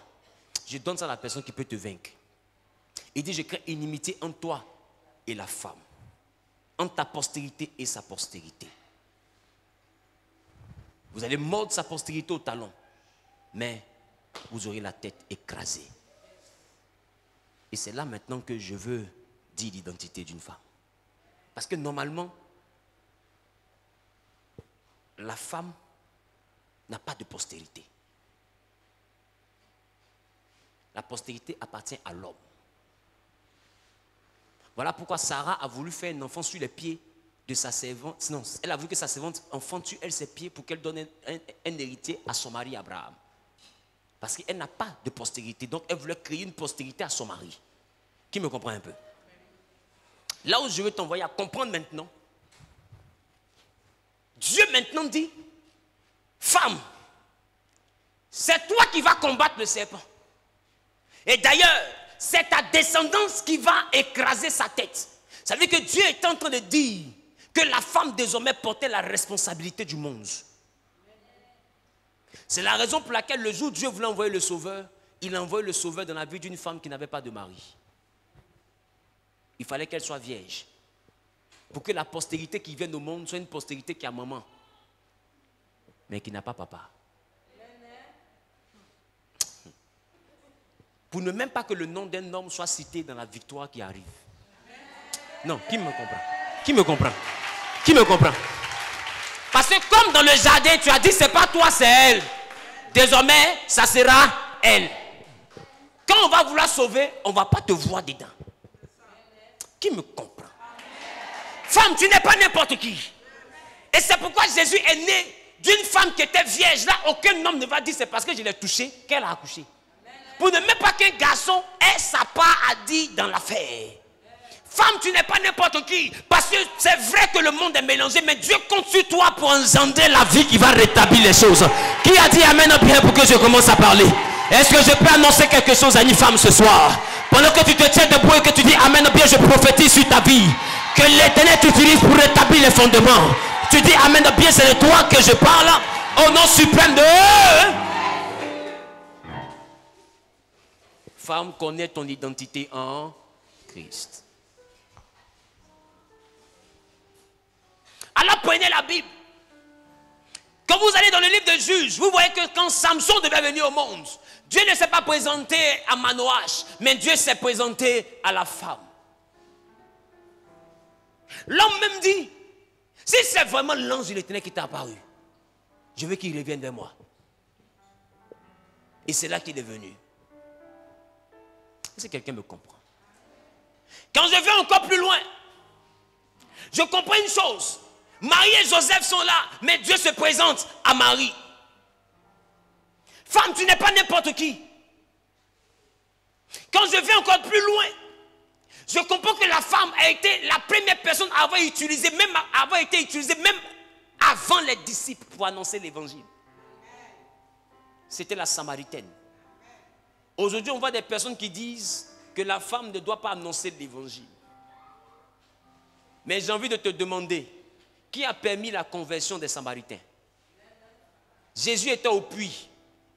je donne ça à la personne qui peut te vaincre. Il dit, je crée inimitié entre toi et la femme, entre ta postérité et sa postérité. Vous allez mordre sa postérité au talon, mais vous aurez la tête écrasée. Et c'est là maintenant que je veux dire l'identité d'une femme. Parce que normalement, la femme n'a pas de postérité. La postérité appartient à l'homme. Voilà pourquoi Sarah a voulu faire un enfant sur les pieds de sa servante. Non, elle a voulu que sa servante enfante sur elle ses pieds pour qu'elle donne un héritier à son mari Abraham. Parce qu'elle n'a pas de postérité. Donc elle voulait créer une postérité à son mari. Qui me comprend un peu? Là où je veux t'envoyer à comprendre maintenant, Dieu maintenant dit, femme, c'est toi qui vas combattre le serpent. Et d'ailleurs, c'est ta descendance qui va écraser sa tête. Ça veut dire que Dieu est en train de dire que la femme désormais portait la responsabilité du monde. C'est la raison pour laquelle le jour où Dieu voulait envoyer le sauveur, il a envoyé le sauveur dans la vie d'une femme qui n'avait pas de mari. Il fallait qu'elle soit vierge. Pour que la postérité qui vient au monde soit une postérité qui a maman, mais qui n'a pas papa. Pour ne même pas que le nom d'un homme soit cité dans la victoire qui arrive. Non, qui me comprend? Qui me comprend? Qui me comprend? Parce que comme dans le jardin, tu as dit, c'est pas toi, c'est elle. Désormais, ça sera elle. Quand on va vouloir sauver, on ne va pas te voir dedans. Qui me comprend? Femme, tu n'es pas n'importe qui. Et c'est pourquoi Jésus est né d'une femme qui était vierge. Là, aucun homme ne va dire c'est parce que je l'ai touchée qu'elle a accouché. Pour ne même pas qu'un garçon ait sa part à dire dans l'affaire. Femme, tu n'es pas n'importe qui. Parce que c'est vrai que le monde est mélangé, mais Dieu compte sur toi pour engendrer la vie qui va rétablir les choses. Qui a dit amen bien pour que je commence à parler? Est-ce que je peux annoncer quelque chose à une femme ce soir? Pendant que tu te tiens debout et que tu dis amen bien, je prophétise sur ta vie. Que l'Éternel t'utilise pour rétablir les fondements. Tu dis amen bien, c'est de toi que je parle. Au nom suprême de... Femme, connais ton identité en Christ. Alors prenez la Bible. Quand vous allez dans le livre de Juges, vous voyez que quand Samson devait venir au monde, Dieu ne s'est pas présenté à Manoach, mais Dieu s'est présenté à la femme. L'homme même dit, si c'est vraiment l'ange de l'Éternel qui t'a apparu, je veux qu'il revienne vers moi. Et c'est là qu'il est venu. Est-ce que quelqu'un me comprend? Quand je vais encore plus loin, je comprends une chose. Marie et Joseph sont là, mais Dieu se présente à Marie. Femme, tu n'es pas n'importe qui. Quand je vais encore plus loin, je comprends que la femme a été la première personne à avoir été utilisée, même avant les disciples pour annoncer l'évangile. C'était la Samaritaine. Aujourd'hui, on voit des personnes qui disent que la femme ne doit pas annoncer l'évangile. Mais j'ai envie de te demander, qui a permis la conversion des Samaritains? Jésus était au puits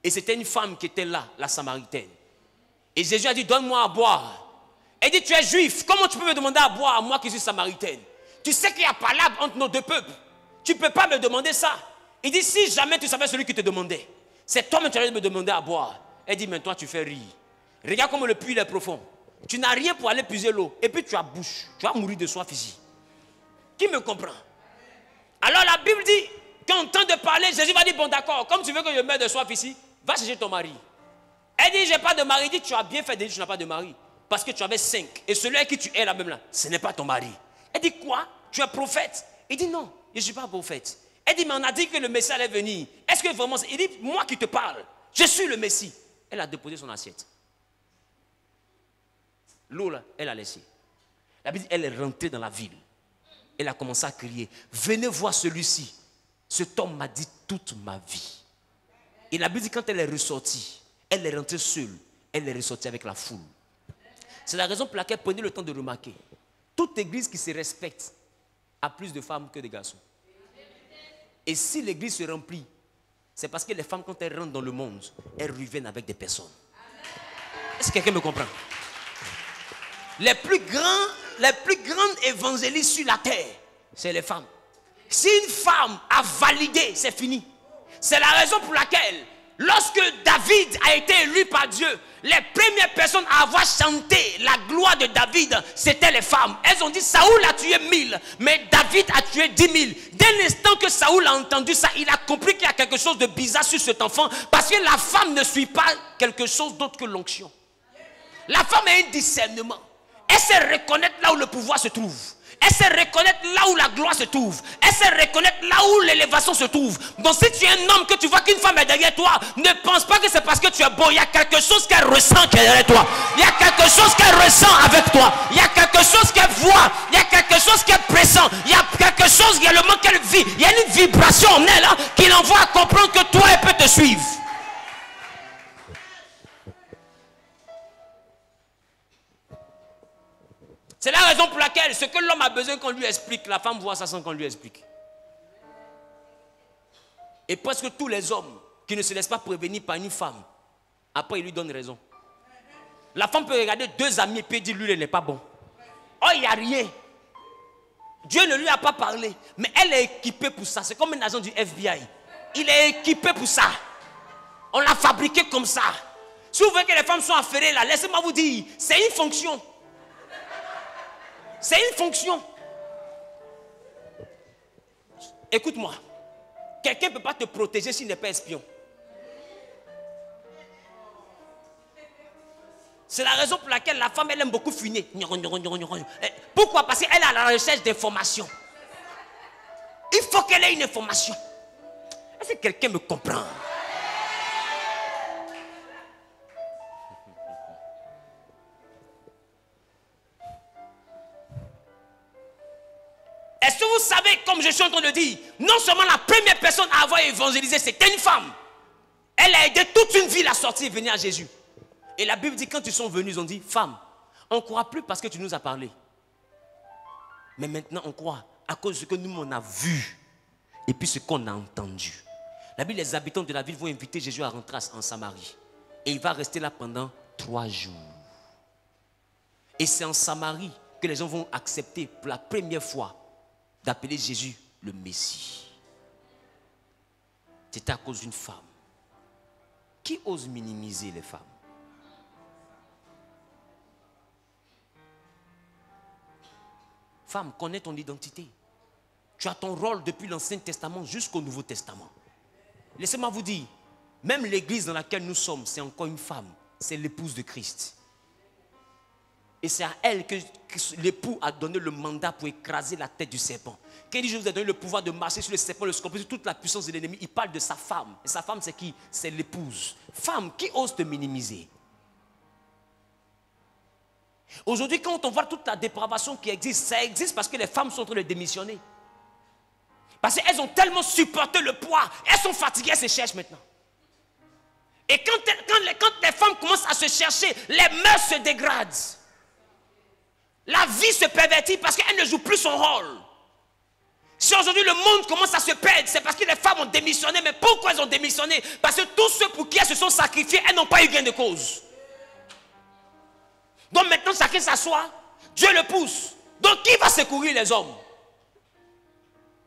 et c'était une femme qui était là, la Samaritaine. Et Jésus a dit, donne-moi à boire. Elle dit, tu es juif, comment tu peux me demander à boire à moi qui suis samaritaine? Tu sais qu'il y a palabre entre nos deux peuples. Tu ne peux pas me demander ça. Il dit, si jamais tu savais celui qui te demandait, c'est toi-même qui allais me demander à boire. Elle dit, mais toi tu fais rire. Regarde comment le puits est profond. Tu n'as rien pour aller puiser l'eau. Et puis tu as bouche. Tu vas mourir de soif ici. Qui me comprend? Alors la Bible dit, quand on tente de parler, Jésus va dire, bon d'accord, comme tu veux que je meure de soif ici, va chercher ton mari. Elle dit, j'ai pas de mari. Il dit, tu as bien fait de dire que tu n'as pas de mari. Parce que tu avais 5. Et celui avec qui tu es là même là, ce n'est pas ton mari. Elle dit, quoi? Tu es prophète? Il dit, non, je ne suis pas prophète. Elle dit, mais on a dit que le Messie allait venir. Est-ce que vraiment... Il dit, moi qui te parle, je suis le Messie. Elle a déposé son assiette. L'eau là, elle a laissé. La Bible dit, elle est rentrée dans la ville. Elle a commencé à crier, venez voir celui-ci. Cet homme m'a dit toute ma vie. Et la Bible dit, quand elle est ressortie, elle est rentrée seule. Elle est ressortie avec la foule. C'est la raison pour laquelle prenez le temps de remarquer. Toute église qui se respecte a plus de femmes que de garçons. Et si l'église se remplit, C'est parce que les femmes, quand elles rentrent dans le monde, elles reviennent avec des personnes. Est-ce que quelqu'un me comprend? Les plus grandes évangélistes sur la terre, c'est les femmes. Si une femme a validé, c'est fini. C'est la raison pour laquelle, lorsque David a été élu par Dieu, les premières personnes à avoir chanté la gloire de David, c'était les femmes. Elles ont dit, Saoul a tué 1000, mais David a tué 10 000. Dès l'instant que Saoul a entendu ça, il a compris qu'il y a quelque chose de bizarre sur cet enfant, parce que la femme ne suit pas quelque chose d'autre que l'onction. La femme a un discernement. Elle sait reconnaître là où le pouvoir se trouve. Elle sait reconnaître là où la gloire se trouve. Elle sait reconnaître là où l'élévation se trouve. Donc si tu es un homme que tu vois qu'une femme est derrière toi, ne pense pas que c'est parce que tu es beau. Il y a quelque chose qu'elle ressent qui est derrière toi. Il y a quelque chose qu'elle ressent avec toi. Il y a quelque chose qu'elle voit. Il y a quelque chose qu'elle pressent. Il y a quelque chose également qu'elle vit. Il y a une vibration en elle hein, qui l'envoie à comprendre que toi elle peut te suivre. C'est la raison pour laquelle ce que l'homme a besoin qu'on lui explique, la femme voit ça sans qu'on lui explique. Et presque tous les hommes qui ne se laissent pas prévenir par une femme, après ils lui donnent raison. La femme peut regarder deux amis et puis dire lui il n'est pas bon. Oh il n'y a rien. Dieu ne lui a pas parlé, mais elle est équipée pour ça. C'est comme un agent du FBI. Il est équipé pour ça. On l'a fabriqué comme ça. Si vous voulez que les femmes soient affairées là, laissez-moi vous dire, c'est une fonction. C'est une fonction. Écoute-moi. Quelqu'un ne peut pas te protéger s'il n'est pas espion. C'est la raison pour laquelle la femme, elle aime beaucoup fuiner. Pourquoi? Parce qu'elle est à la recherche d'informations. Il faut qu'elle ait une information. Est-ce que quelqu'un me comprend? Est-ce que vous savez, comme je suis en train de dire, non seulement la première personne à avoir évangélisé, c'était une femme. Elle a aidé toute une ville à sortir et venir à Jésus. Et la Bible dit, quand ils sont venus, ils ont dit, femme, on ne croit plus parce que tu nous as parlé. Mais maintenant, on croit à cause de ce que nous, on a vu. Et puis ce qu'on a entendu. La Bible, les habitants de la ville vont inviter Jésus à rentrer en Samarie. Et il va rester là pendant 3 jours. Et c'est en Samarie que les gens vont accepter pour la première fois d'appeler Jésus le Messie. C'était à cause d'une femme. Qui ose minimiser les femmes? Femme, connais ton identité. Tu as ton rôle depuis l'Ancien Testament jusqu'au Nouveau Testament. Laissez-moi vous dire, même l'église dans laquelle nous sommes, c'est encore une femme. C'est l'épouse de Christ. Et c'est à elle que l'époux a donné le mandat pour écraser la tête du serpent. Quand il dit je vous ai donné le pouvoir de marcher sur le serpent, le scorpion, sur toute la puissance de l'ennemi, il parle de sa femme. Et sa femme c'est qui? C'est l'épouse. Femme, qui ose te minimiser? Aujourd'hui, quand on voit toute la dépravation qui existe, ça existe parce que les femmes sont en train de démissionner. Parce qu'elles ont tellement supporté le poids, elles sont fatiguées, elles se cherchent maintenant. Et quand les femmes commencent à se chercher, les mœurs se dégradent. La vie se pervertit parce qu'elle ne joue plus son rôle. Si aujourd'hui le monde commence à se perdre, c'est parce que les femmes ont démissionné. Mais pourquoi elles ont démissionné? Parce que tous ceux pour qui elles se sont sacrifiées, elles n'ont pas eu gain de cause. Donc maintenant, chacun s'assoit, Dieu le pousse. Donc qui va secourir les hommes?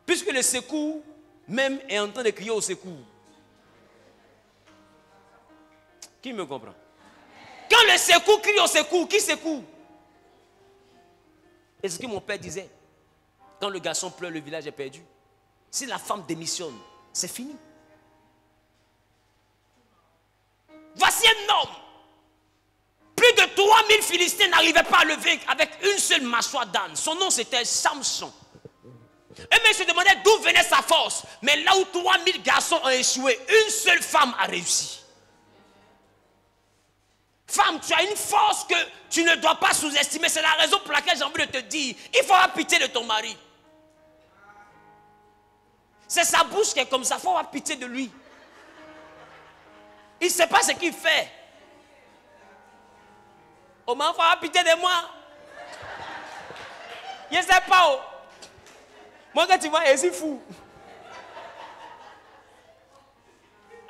Puisque le secours même est en train de crier au secours. Qui me comprend? Quand le secours crie au secours, qui secoue? Et ce que mon père disait, quand le garçon pleure, le village est perdu. Si la femme démissionne, c'est fini. Voici un homme. Plus de 3000 Philistins n'arrivaient pas à le vaincre avec une seule mâchoire d'âne. Son nom c'était Samson. Et même se demandait d'où venait sa force. Mais là où 3000 garçons ont échoué, une seule femme a réussi. Femme, tu as une force que tu ne dois pas sous-estimer. C'est la raison pour laquelle j'ai envie de te dire, il faut avoir pitié de ton mari. C'est sa bouche qui est comme ça, il faut avoir pitié de lui. Il ne sait pas ce qu'il fait. Oh, mais il faut avoir pitié de moi. Je ne sais pas. Oh. Moi, quand tu vois, je suis fou.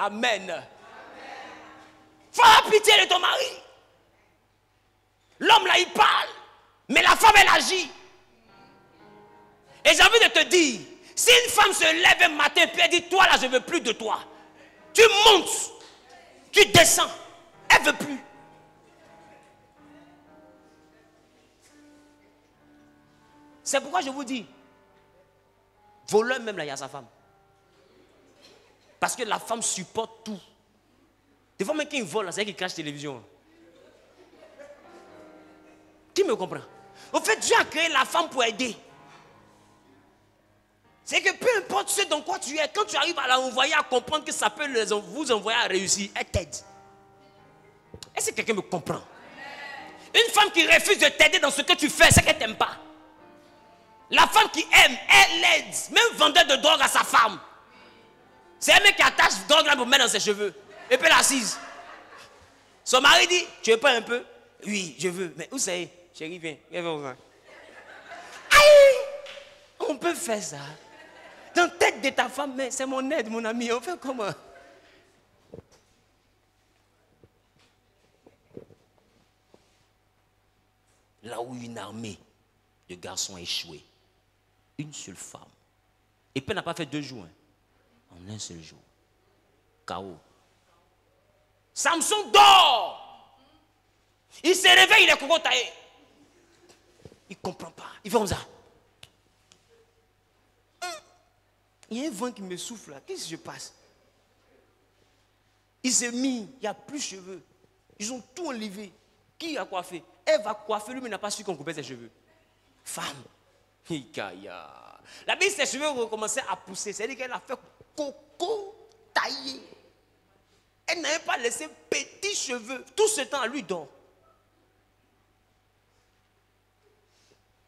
Amen. Faut avoir pitié de ton mari. L'homme là, il parle, mais la femme, elle agit. Et j'ai envie de te dire, si une femme se lève un matin et elle dit, toi là, je ne veux plus de toi. Tu montes, tu descends, elle ne veut plus. C'est pourquoi je vous dis, voleur même là, il y a sa femme. Parce que la femme supporte tout. Des fois même qu'il vole, c'est qu'il crache la télévision. Qui me comprend? En fait, Dieu a créé la femme pour aider. C'est que peu importe ce dans quoi tu es, quand tu arrives à la envoyer à comprendre que ça peut vous envoyer à réussir, elle t'aide. Est-ce que quelqu'un me comprend? Une femme qui refuse de t'aider dans ce que tu fais, c'est qu'elle ne t'aime pas. La femme qui aime, elle l'aide. Même vendeur de drogue à sa femme. C'est un mec qui attache drogue là pour mettre dans ses cheveux. Et puis elle assise. Son mari dit, tu veux pas un peu? Oui, je veux. Mais où c'est? Chérie, viens. Viens voir. Aïe! On peut faire ça. Dans la tête de ta femme, mais c'est mon aide, mon ami. On fait comment? Là où une armée de garçons a échoué, une seule femme. Et puis elle n'a pas fait 2 jours. Hein. En un seul jour. K.O. Samson dort. Il se réveille, il est cocotaillé. Il ne comprend pas. Il fait comme ça. Il y a un vent qui me souffle là. Qu'est-ce que je passe? Il s'est mis, il n'y a plus de cheveux. Ils ont tout enlevé. Qui a coiffé? Elle va coiffer, lui, mais n'a pas su qu'on coupait ses cheveux. Femme. La bille, ses cheveux ont commencé à pousser. C'est-à-dire qu'elle a fait coco taillé. Elle n'avait pas laissé petits cheveux. Tout ce temps, elle lui dort.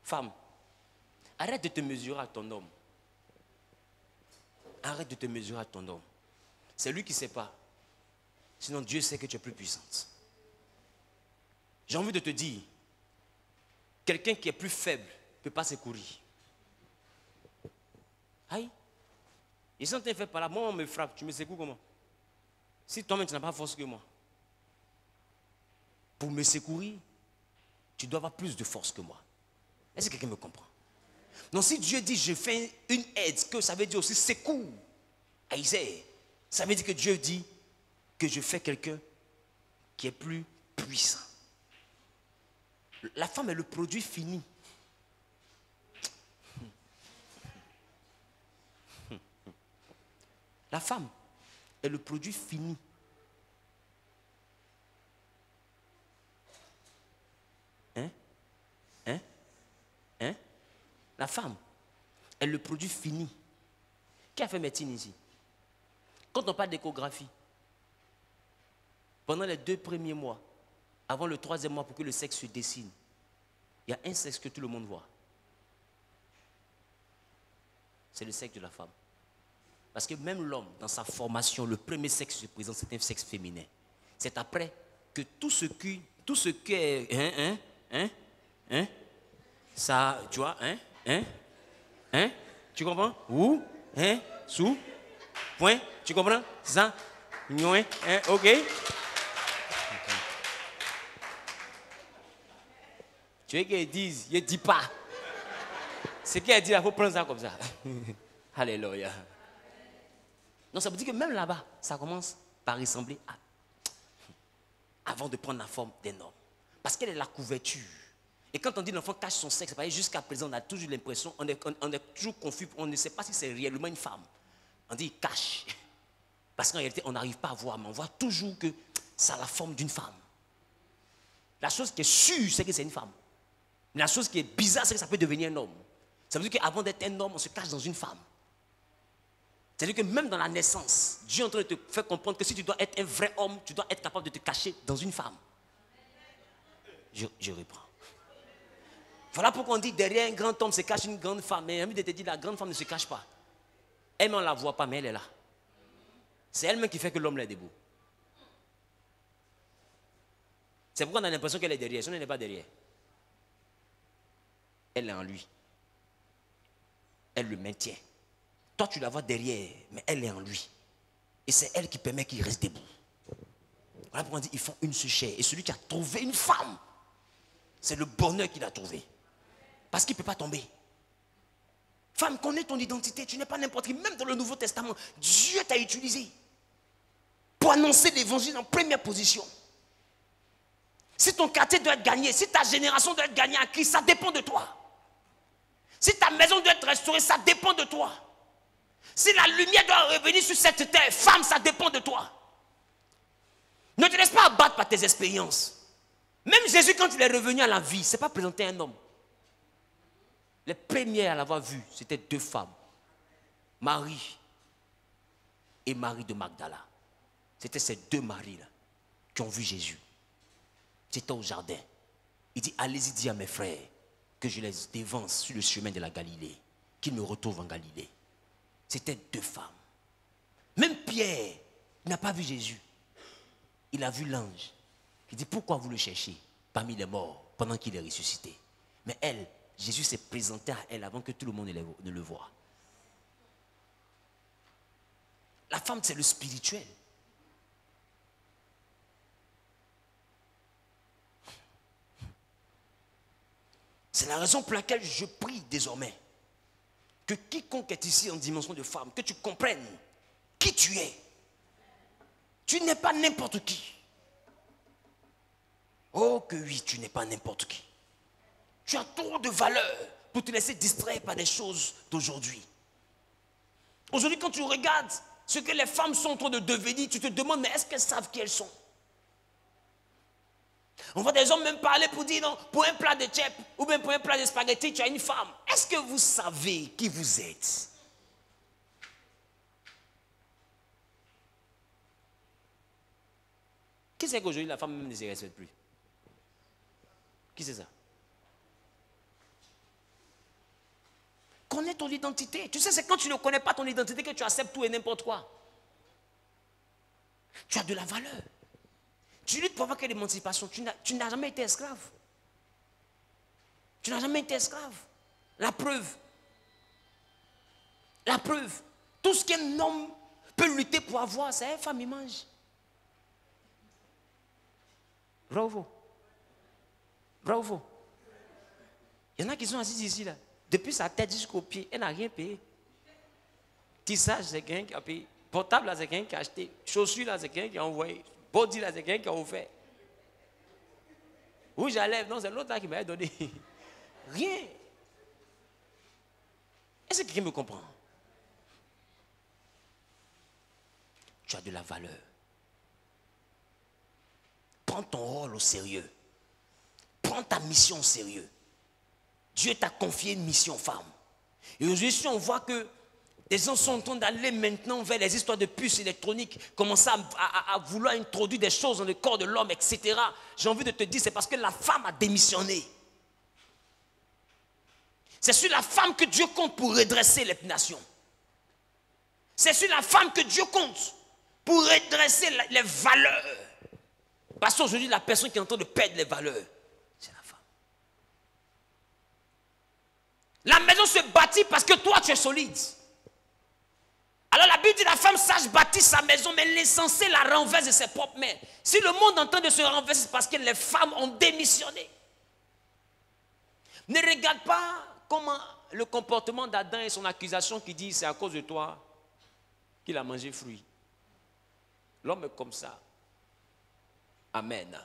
Femme, arrête de te mesurer à ton homme. Arrête de te mesurer à ton homme. C'est lui qui ne sait pas. Sinon, Dieu sait que tu es plus puissante. J'ai envie de te dire, quelqu'un qui est plus faible ne peut pas secourir. Aïe. Ils sont en train de faire par là. Moi, on me frappe. Tu me secoues comment? Si toi-même, tu n'as pas force que moi. Pour me secourir, tu dois avoir plus de force que moi. Est-ce que quelqu'un me comprend? Donc si Dieu dit je fais une aide, que ça veut dire aussi secours à Isaïe, ça veut dire que Dieu dit que je fais quelqu'un qui est plus puissant. La femme est le produit fini. La femme est le produit fini. Hein? Hein? Hein? La femme est le produit fini. Qui a fait médecine ici? Quand on parle d'échographie, pendant les 2 premiers mois, avant le 3e mois pour que le sexe se dessine, il y a un sexe que tout le monde voit. C'est le sexe de la femme. Parce que même l'homme, dans sa formation, le premier sexe se présente, c'est un sexe féminin. C'est après que tout ce qui est, ça, tu vois, tu comprends? Ou, sous, point, tu comprends? Ça, ok? Tu veux qu'ils disent, ils ne disent pas. Ce qu'elle dit, il faut prendre ça comme ça. Alléluia. Donc ça veut dire que même là-bas, ça commence par ressembler à... avant de prendre la forme d'un homme. Parce qu'elle est la couverture. Et quand on dit l'enfant cache son sexe, jusqu'à présent, on a toujours l'impression, on est toujours confus, on ne sait pas si c'est réellement une femme. On dit il cache. Parce qu'en réalité, on n'arrive pas à voir, mais on voit toujours que ça a la forme d'une femme. La chose qui est sûre, c'est que c'est une femme. Mais la chose qui est bizarre, c'est que ça peut devenir un homme. Ça veut dire qu'avant d'être un homme, on se cache dans une femme. C'est-à-dire que même dans la naissance, Dieu est en train de te faire comprendre que si tu dois être un vrai homme, tu dois être capable de te cacher dans une femme. Je reprends. Voilà pourquoi on dit derrière un grand homme se cache une grande femme. Mais j'ai envie de te dire, la grande femme ne se cache pas. Elle, on ne la voit pas, mais elle est là. C'est elle-même qui fait que l'homme est debout. C'est pourquoi on a l'impression qu'elle est derrière. Sinon, elle n'est pas derrière. Elle est en lui. Elle le maintient. Toi, tu la vois derrière, mais elle est en lui. Et c'est elle qui permet qu'il reste debout. Voilà pourquoi on dit ils font une seule chair. Et celui qui a trouvé une femme, c'est le bonheur qu'il a trouvé. Parce qu'il ne peut pas tomber. Femme, connais ton identité. Tu n'es pas n'importe qui. Même dans le Nouveau Testament, Dieu t'a utilisé pour annoncer l'évangile en première position. Si ton quartier doit être gagné, si ta génération doit être gagnée à Christ, ça dépend de toi. Si ta maison doit être restaurée, ça dépend de toi. Si la lumière doit revenir sur cette terre, femme, ça dépend de toi. Ne te laisse pas abattre par tes expériences. Même Jésus, quand il est revenu à la vie, ce n'est pas présenté un homme. Les premières à l'avoir vu, c'était 2 femmes. Marie et Marie de Magdala. C'était ces 2 maris-là qui ont vu Jésus. C'était au jardin. Il dit, allez-y dire à mes frères que je les dévance sur le chemin de la Galilée, qu'ils me retrouvent en Galilée. C'était 2 femmes. Même Pierre n'a pas vu Jésus. Il a vu l'ange. Il dit, pourquoi vous le cherchez parmi les morts pendant qu'il est ressuscité? Mais elle, Jésus s'est présenté à elle avant que tout le monde ne le voie. La femme, c'est le spirituel. C'est la raison pour laquelle je prie désormais que quiconque est ici en dimension de femme, que tu comprennes qui tu es. Tu n'es pas n'importe qui. Oh que oui, tu n'es pas n'importe qui. Tu as trop de valeur pour te laisser distraire par des choses d'aujourd'hui. Aujourd'hui, quand tu regardes ce que les femmes sont en train de devenir, tu te demandes, mais est-ce qu'elles savent qui elles sont? On voit des hommes même parler pour dire, non, pour un plat de tchèp ou bien pour un plat de spaghetti, tu as une femme. Est-ce que vous savez qui vous êtes? Qui c'est qu'aujourd'hui la femme même ne se respecte plus? Qui c'est ça? Connais ton identité. Tu sais, c'est quand tu ne connais pas ton identité que tu acceptes tout et n'importe quoi. Tu as de la valeur. Tu luttes pour avoir quelle émancipation? Tu n'as jamais été esclave. Tu n'as jamais été esclave. La preuve. La preuve. Tout ce qu'un homme peut lutter pour avoir, c'est une femme image. Bravo. Bravo. Il y en a qui sont assis ici là. Depuis sa tête jusqu'aux pieds, elle n'a rien payé. Tissage, c'est quelqu'un qui a payé. Portable, là, c'est quelqu'un qui a acheté. Chaussures, là, c'est quelqu'un qui a envoyé. Body, là, c'est quelqu'un qui a offert. Rouge à lèvres, non, c'est l'autre là qui m'a donné. Rien. Est-ce que quelqu'un me comprend? Tu as de la valeur. Prends ton rôle au sérieux. Prends ta mission au sérieux. Dieu t'a confié une mission, femme. Et aujourd'hui, si on voit que les gens sont en train d'aller maintenant vers les histoires de puces électroniques, commencer à vouloir introduire des choses dans le corps de l'homme, etc. J'ai envie de te dire, c'est parce que la femme a démissionné. C'est sur la femme que Dieu compte pour redresser les nations. C'est sur la femme que Dieu compte pour redresser les valeurs. Parce qu'aujourd'hui, la personne qui est en train de perdre les valeurs, c'est la femme. La maison se bâtit parce que toi, tu es solide. Alors la Bible dit la femme sage bâtit sa maison, mais l'insensé la renverse de ses propres mains. Si le monde est en train de se renverser, c'est parce que les femmes ont démissionné. Ne regarde pas comment le comportement d'Adam et son accusation qui dit c'est à cause de toi qu'il a mangé fruit. L'homme est comme ça. Amen.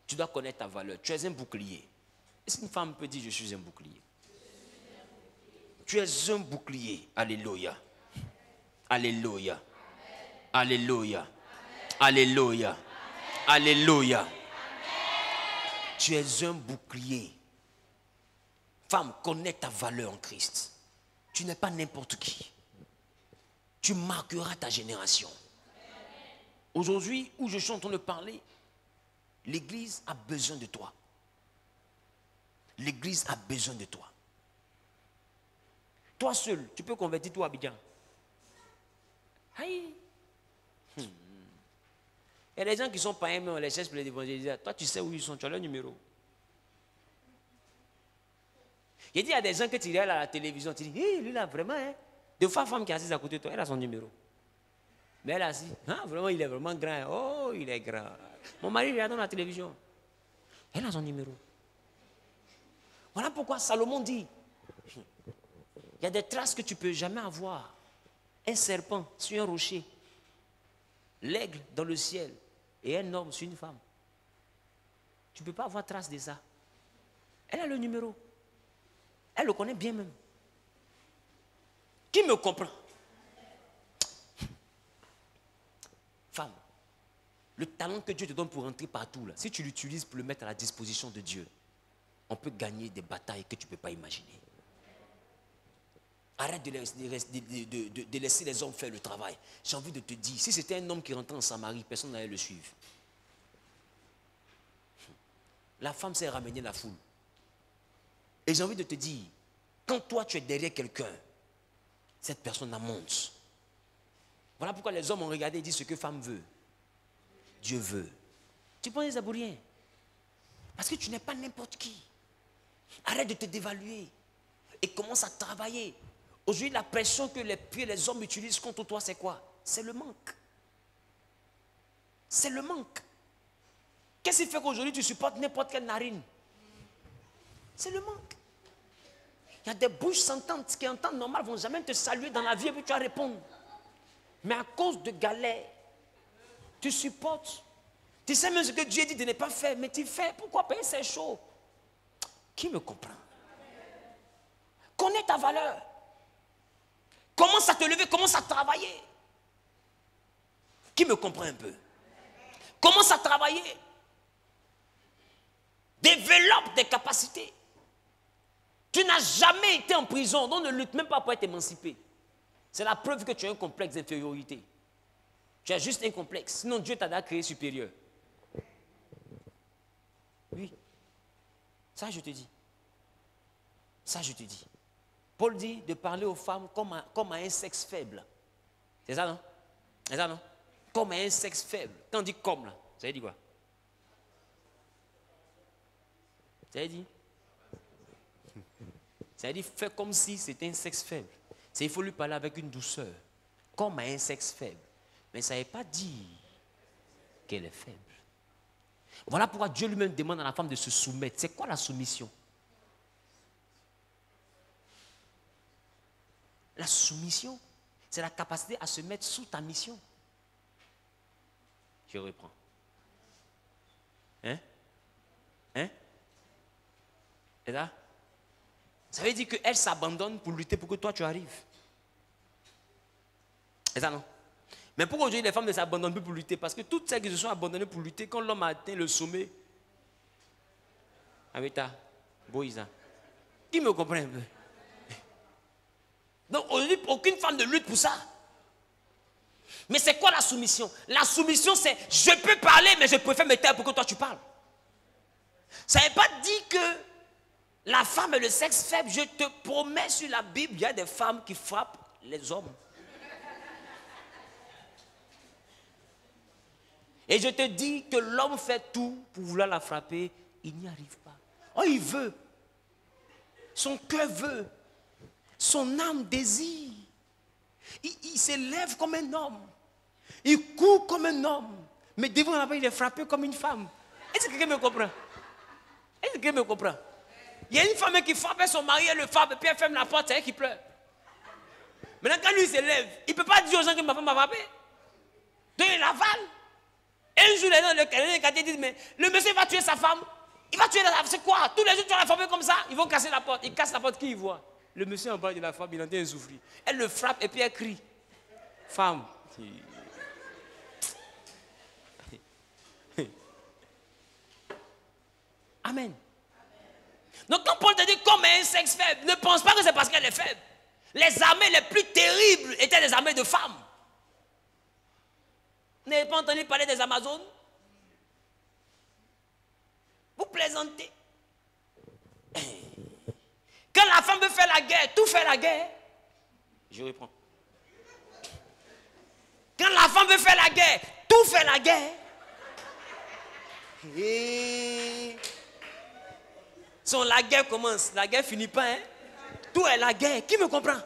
Tu dois connaître ta valeur. Tu es un bouclier. Est-ce qu'une femme peut dire je suis un bouclier? Tu es un bouclier. Alléluia. Alléluia. Alléluia. Alléluia. Alléluia. Tu es un bouclier. Femme, connais ta valeur en Christ. Tu n'es pas n'importe qui. Tu marqueras ta génération. Aujourd'hui, où je suis en train de parler, l'Église a besoin de toi. L'Église a besoin de toi. Toi seul, tu peux convertir toi à Abidjan. Aïe. Il y a des gens qui sont païens, mais on les cherche pour les évangéliser. Toi, tu sais où ils sont, tu as leur numéro. Il dit, il y a des gens que tu regardes à la télévision, tu dis, hé, lui là, vraiment, hein. Deux fois, femme qui est assise à côté de toi, elle a son numéro. Mais elle a dit, ah, vraiment, il est vraiment grand. Oh, il est grand. Mon mari regarde dans la télévision. Elle a son numéro. Voilà pourquoi Salomon dit, il y a des traces que tu ne peux jamais avoir. Un serpent sur un rocher, l'aigle dans le ciel et un homme sur une femme. Tu ne peux pas avoir trace de ça. Elle a le numéro. Elle le connaît bien même. Qui me comprend? Femme, le talent que Dieu te donne pour entrer partout, là, si tu l'utilises pour le mettre à la disposition de Dieu, on peut gagner des batailles que tu ne peux pas imaginer. Arrête de laisser les hommes faire le travail. J'ai envie de te dire, si c'était un homme qui rentrait en Samarie, personne n'allait le suivre. La femme s'est ramenée la foule. Et j'ai envie de te dire, quand toi tu es derrière quelqu'un, cette personne la monte. Voilà pourquoi les hommes ont regardé et dit ce que femme veut. Dieu veut. Tu prends ça pour rien. Parce que tu n'es pas n'importe qui. Arrête de te dévaluer. Et commence à travailler. Aujourd'hui, la pression que les hommes utilisent contre toi, c'est quoi? C'est le manque. C'est le manque. Qu'est-ce qui fait qu'aujourd'hui tu supportes n'importe quelle narine? C'est le manque. Il y a des bouches sentantes qui en temps normal ne vont jamais te saluer dans la vie et puis tu vas répondre. Mais à cause de galères, tu supportes. Tu sais même ce que Dieu dit de ne pas faire, mais tu fais. Pourquoi payer? C'est chaud. Qui me comprend? Connais ta valeur. Commence à te lever, commence à travailler. Qui me comprend un peu? Commence à travailler. Développe des capacités. Tu n'as jamais été en prison, donc ne lutte même pas pour être émancipé. C'est la preuve que tu as un complexe d'infériorité. Tu as juste un complexe. Sinon, Dieu t'a créé supérieur. Oui. Ça, je te dis. Ça, je te dis. Paul dit de parler aux femmes comme à un sexe faible. C'est ça, non? C'est ça, non? Comme à un sexe faible. Quand on dit comme, là, ça veut dire quoi? Ça veut dire? Ça veut dire fais comme si c'était un sexe faible. Il faut lui parler avec une douceur. Comme à un sexe faible. Mais ça ne veut pas dire qu'elle est faible. Voilà pourquoi Dieu lui-même demande à la femme de se soumettre. C'est quoi la soumission? La soumission, c'est la capacité à se mettre sous ta mission. Je reprends. Hein? Hein? Et là? Ça veut dire qu'elle s'abandonne pour lutter pour que toi tu arrives. C'est ça, non? Mais pourquoi aujourd'hui les femmes ne s'abandonnent plus pour lutter? Parce que toutes celles qui se sont abandonnées pour lutter, quand l'homme a atteint le sommet, Aveta, Boïsa, qui me comprend un peu? Donc aujourd'hui, aucune femme ne lutte pour ça. Mais c'est quoi la soumission? La soumission, c'est je peux parler, mais je préfère me taire pour que toi tu parles. Ça ne veut pas dire que la femme est le sexe faible. Je te promets sur la Bible, il y a des femmes qui frappent les hommes. Et je te dis que l'homme fait tout pour vouloir la frapper, il n'y arrive pas. Oh, il veut. Son cœur veut. Son âme désire. Il s'élève comme un homme. Il court comme un homme. Mais devant la paix, il est frappé comme une femme. Est-ce que quelqu'un me comprend? Est-ce que quelqu'un me comprend? Il y a une femme qui frappe son mari, elle le frappe, et puis elle ferme la porte, c'est elle qui pleure. Maintenant, quand lui s'élève, il ne peut pas dire aux gens que ma femme m'a frappé. Donc il avale. Un jour, les gens le quartier disent, mais le monsieur va tuer sa femme. Il va tuer la femme. C'est quoi? Tous les jours, tu vas la frapper comme ça. Ils vont casser la porte. Ils cassent la porte, qui y voit? Le monsieur en bas de la femme, il est en train de souffrir. Elle le frappe et puis elle crie. Femme. Amen. Donc quand Paul te dit comme un sexe faible, ne pense pas que c'est parce qu'elle est faible. Les armées les plus terribles étaient les armées de femmes. Vous n'avez pas entendu parler des Amazones? Vous plaisantez. Quand la femme veut faire la guerre, tout fait la guerre. Je reprends. Quand la femme veut faire la guerre, tout fait la guerre. Et si la guerre commence, la guerre finit pas, hein? Tout est la guerre. Qui me comprend?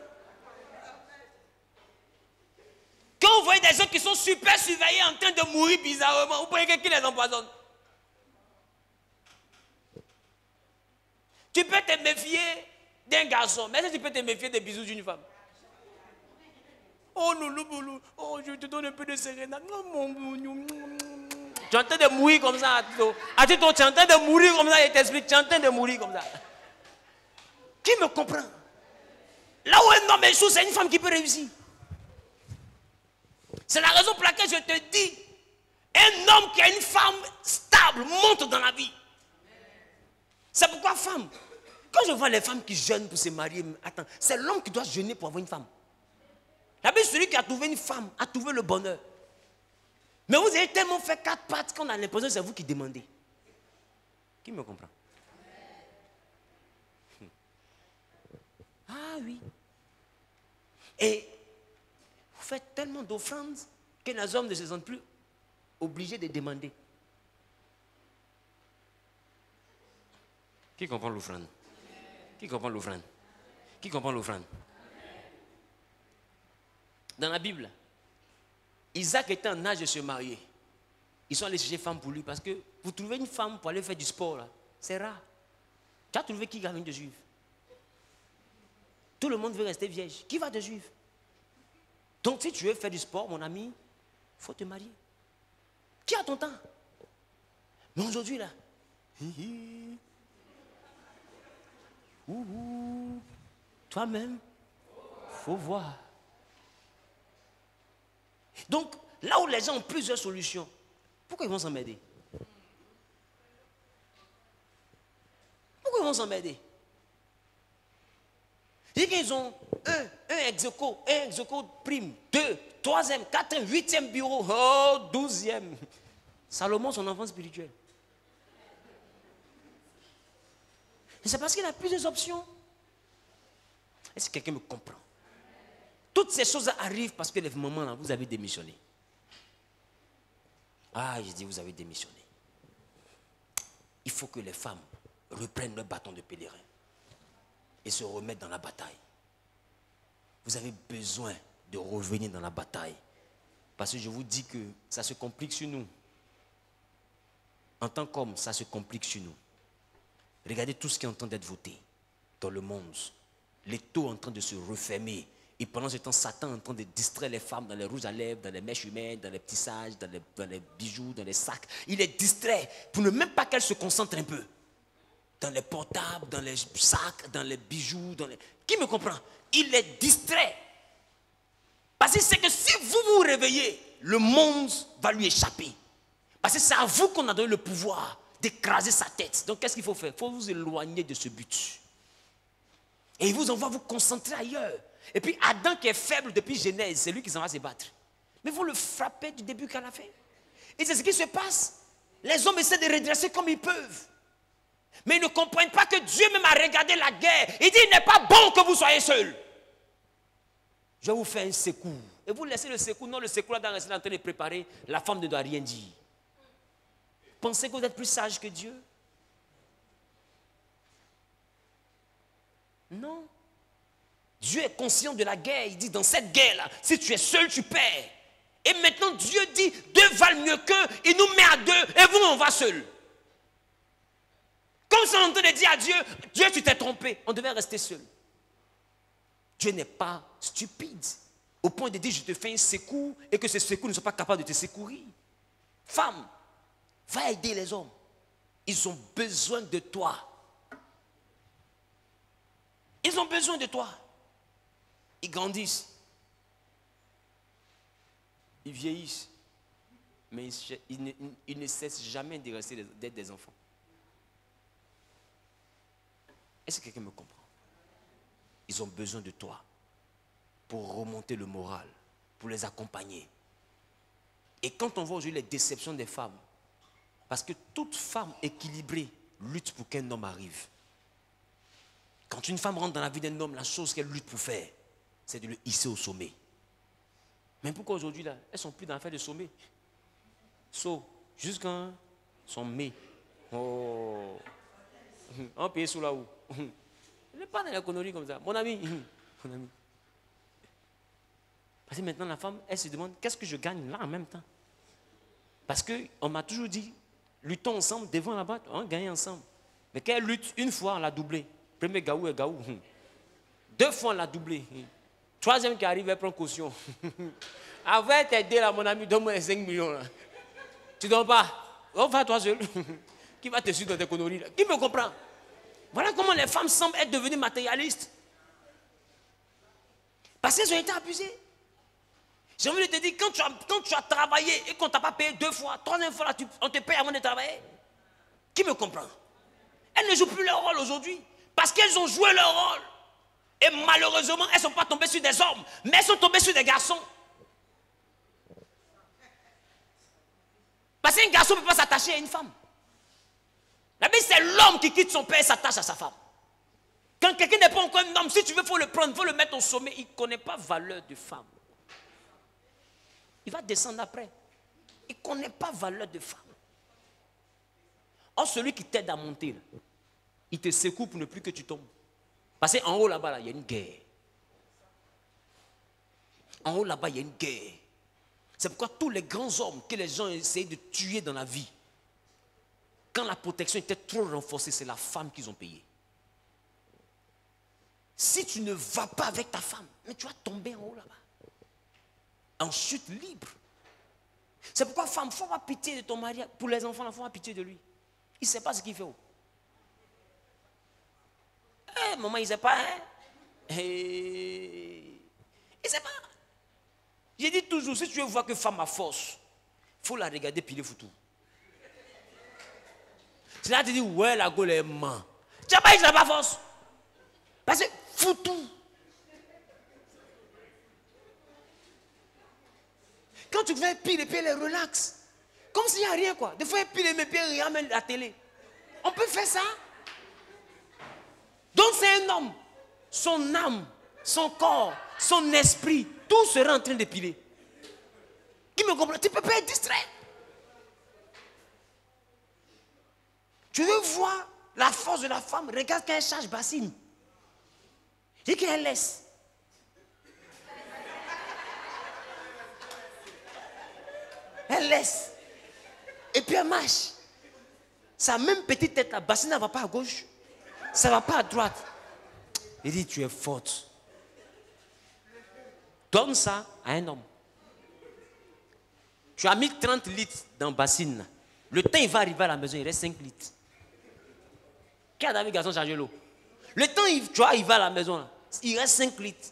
Quand Quand vous voyez des gens qui sont super surveillés en train de mourir bizarrement, vous croyez que qui les empoisonne? Tu peux te méfier d'un garçon, mais est-ce que tu peux te méfier des bisous d'une femme? Oh loulou, boulou, oh je te donne un peu de sérénade. Tu es en train de mourir comme ça. Attends, tu es en train de mourir comme ça, il t'explique, tu es en train de mourir comme ça. Qui me comprend? Là où un homme échoue, c'est une femme qui peut réussir. C'est la raison pour laquelle je te dis, un homme qui a une femme stable monte dans la vie. C'est pourquoi femme, quand je vois les femmes qui jeûnent pour se marier, attends, c'est l'homme qui doit jeûner pour avoir une femme. La Bible, celui qui a trouvé une femme a trouvé le bonheur. Mais vous avez tellement fait 4 pattes qu'on a l'impression que c'est vous qui demandez. Qui me comprend? Ah oui. Et vous faites tellement d'offrandes que les hommes ne se sentent plus obligés de demander. Qui comprend l'offrande? Qui comprend l'offrande? Qui comprend l'offrande? Dans la Bible, Isaac était en âge de se marier. Ils sont allés chercher femme pour lui parce que vous trouvez une femme pour aller faire du sport, là, c'est rare. Tu as trouvé qui gagne de juif? Tout le monde veut rester vierge. Qui va te suivre? Donc si tu veux faire du sport, mon ami, il faut te marier. Qui a ton temps? Mais aujourd'hui, là, toi-même, faut voir. Donc, là où les gens ont plusieurs solutions, pourquoi ils vont s'emmerder? Pourquoi ils vont s'emmerder? Ils disent qu'ils ont un ex-aequo prime, 2, 3e, 4e, 8e bureau, oh, 12e. Salomon, son enfant spirituel. Et c'est parce qu'il a plusieurs options. Est-ce que quelqu'un me comprend? Toutes ces choses arrivent parce que les moments là, vous avez démissionné. Ah, je dis, vous avez démissionné. Il faut que les femmes reprennent leur bâton de pèlerin et se remettent dans la bataille. Vous avez besoin de revenir dans la bataille. Parce que je vous dis que ça se complique sur nous. En tant qu'homme, ça se complique sur nous. Regardez tout ce qui est en train d'être voté dans le monde. Les taux en train de se refermer. Et pendant ce temps, Satan est en train de distraire les femmes dans les rouges à lèvres, dans les mèches humaines, dans les petits sages, dans les bijoux, dans les sacs. Il est distrait pour ne même pas qu'elle se concentre un peu. Dans les portables, dans les sacs, dans les bijoux, dans les... Qui me comprend? Il est distrait. Parce que c'est que si vous vous réveillez, le monde va lui échapper. Parce que c'est à vous qu'on a donné le pouvoir d'écraser sa tête. Donc qu'est-ce qu'il faut faire? Il faut vous éloigner de ce but. Et il vous envoie vous concentrer ailleurs. Et puis Adam qui est faible depuis Genèse, c'est lui qui s'en va se battre. Mais vous le frappez du début qu'à la fin. Et c'est ce qui se passe. Les hommes essaient de redresser comme ils peuvent. Mais ils ne comprennent pas que Dieu même a regardé la guerre. Il dit, il n'est pas bon que vous soyez seuls. Je vais vous faire un secours. Et vous laissez le secours. Non, le secours là, dans rester en train de préparer. La femme ne doit rien dire. Pensez que vous êtes plus sage que Dieu? Non. Dieu est conscient de la guerre. Il dit, dans cette guerre-là, si tu es seul, tu perds. Et maintenant, Dieu dit, 2 valent mieux qu'un. Il nous met à 2 et vous, on va seul. Comme ça, on est en train de dire à Dieu, Dieu, tu t'es trompé. On devait rester seul. Dieu n'est pas stupide. Au point de dire, je te fais un secours et que ces secours ne sont pas capables de te secourir. Femme, va aider les hommes. Ils ont besoin de toi. Ils ont besoin de toi. Ils grandissent. Ils vieillissent. Mais ils ne cessent jamais de rester d'être des enfants. Est-ce que quelqu'un me comprend? Ils ont besoin de toi pour remonter le moral, pour les accompagner. Et quand on voit aujourd'hui les déceptions des femmes, parce que toute femme équilibrée lutte pour qu'un homme arrive. Quand une femme rentre dans la vie d'un homme, la chose qu'elle lutte pour faire, c'est de le hisser au sommet. Mais pourquoi aujourd'hui, là, elles ne sont plus dans l'affaire de sommet? Jusqu'à son mai. Oh. On paye sous là-haut. Il n'est pas dans la connerie comme ça. Mon ami. Parce que maintenant, la femme, elle se demande, qu'est-ce que je gagne là en même temps? Parce qu'on m'a toujours dit, luttons ensemble, devant la boîte, on gagne ensemble. Mais quand elle lutte, une fois, on l'a doublé. Premier gaou et gaou. 2 fois, on l'a doublé. 3e qui arrive, elle prend caution. Avant t'aider là, mon ami, donne-moi les 5 millions. Là. Tu ne donnes pas. On va toi seul. Qui va te suivre dans tes conneries là? Qui me comprend? Voilà comment les femmes semblent être devenues matérialistes. Parce qu'elles ont été abusées. J'ai envie de te dire, quand tu as travaillé et qu'on ne t'a pas payé 2 fois, 3e fois, là, on te paye avant de travailler. Qui me comprend? Elles ne jouent plus leur rôle aujourd'hui. Parce qu'elles ont joué leur rôle. Et malheureusement, elles ne sont pas tombées sur des hommes, mais elles sont tombées sur des garçons. Parce qu'un garçon ne peut pas s'attacher à une femme. La Bible, c'est l'homme qui quitte son père et s'attache à sa femme. Quand quelqu'un n'est pas encore un homme, si tu veux, il faut le mettre au sommet. Il ne connaît pas valeur de femme. Il va descendre après. Il ne connaît pas valeur de femme. Or, celui qui t'aide à monter, là, il te secoue pour ne plus que tu tombes. Parce qu'en haut là-bas, là, il y a une guerre. En haut là-bas, il y a une guerre. C'est pourquoi tous les grands hommes que les gens essayaient de tuer dans la vie, quand la protection était trop renforcée, c'est la femme qu'ils ont payée. Si tu ne vas pas avec ta femme, mais tu vas tomber en haut là-bas. En chute libre. C'est pourquoi, femme, il faut avoir pitié de ton mari. Pour les enfants, il faut avoir pitié de lui. Il ne sait pas ce qu'il fait. Maman, il ne sait pas, hein? Il ne sait pas. J'ai dit toujours, si tu veux voir que femme a force, il faut la regarder piler foutu. C'est là que tu dis, ouais, la gueule est main. Tu n'as pas dit que tu n'as pas force. Parce que foutu. Quand tu fais piler, puis elle relaxe. Comme s'il n'y a rien, quoi. Des fois, elle pile mes pieds, il ramène la télé. On peut faire ça. Donc, c'est un homme. Son âme, son corps, son esprit, tout sera en train de piler. Qui me comprend? Tu ne peux pas être distrait. Tu veux voir la force de la femme? Regarde quand elle charge bassine. Et qu'elle laisse. Elle laisse. Et puis elle marche. Sa même petite tête, la bassine ne va pas à gauche. Ça ne va pas à droite. Il dit, tu es forte. Donne ça à un homme. Tu as mis 30 litres dans la bassine. Le temps, il va arriver à la maison, il reste 5 litres. Qui a David garçon charger l'eau? Le temps, tu vois, il va à la maison, là, il reste 5 litres.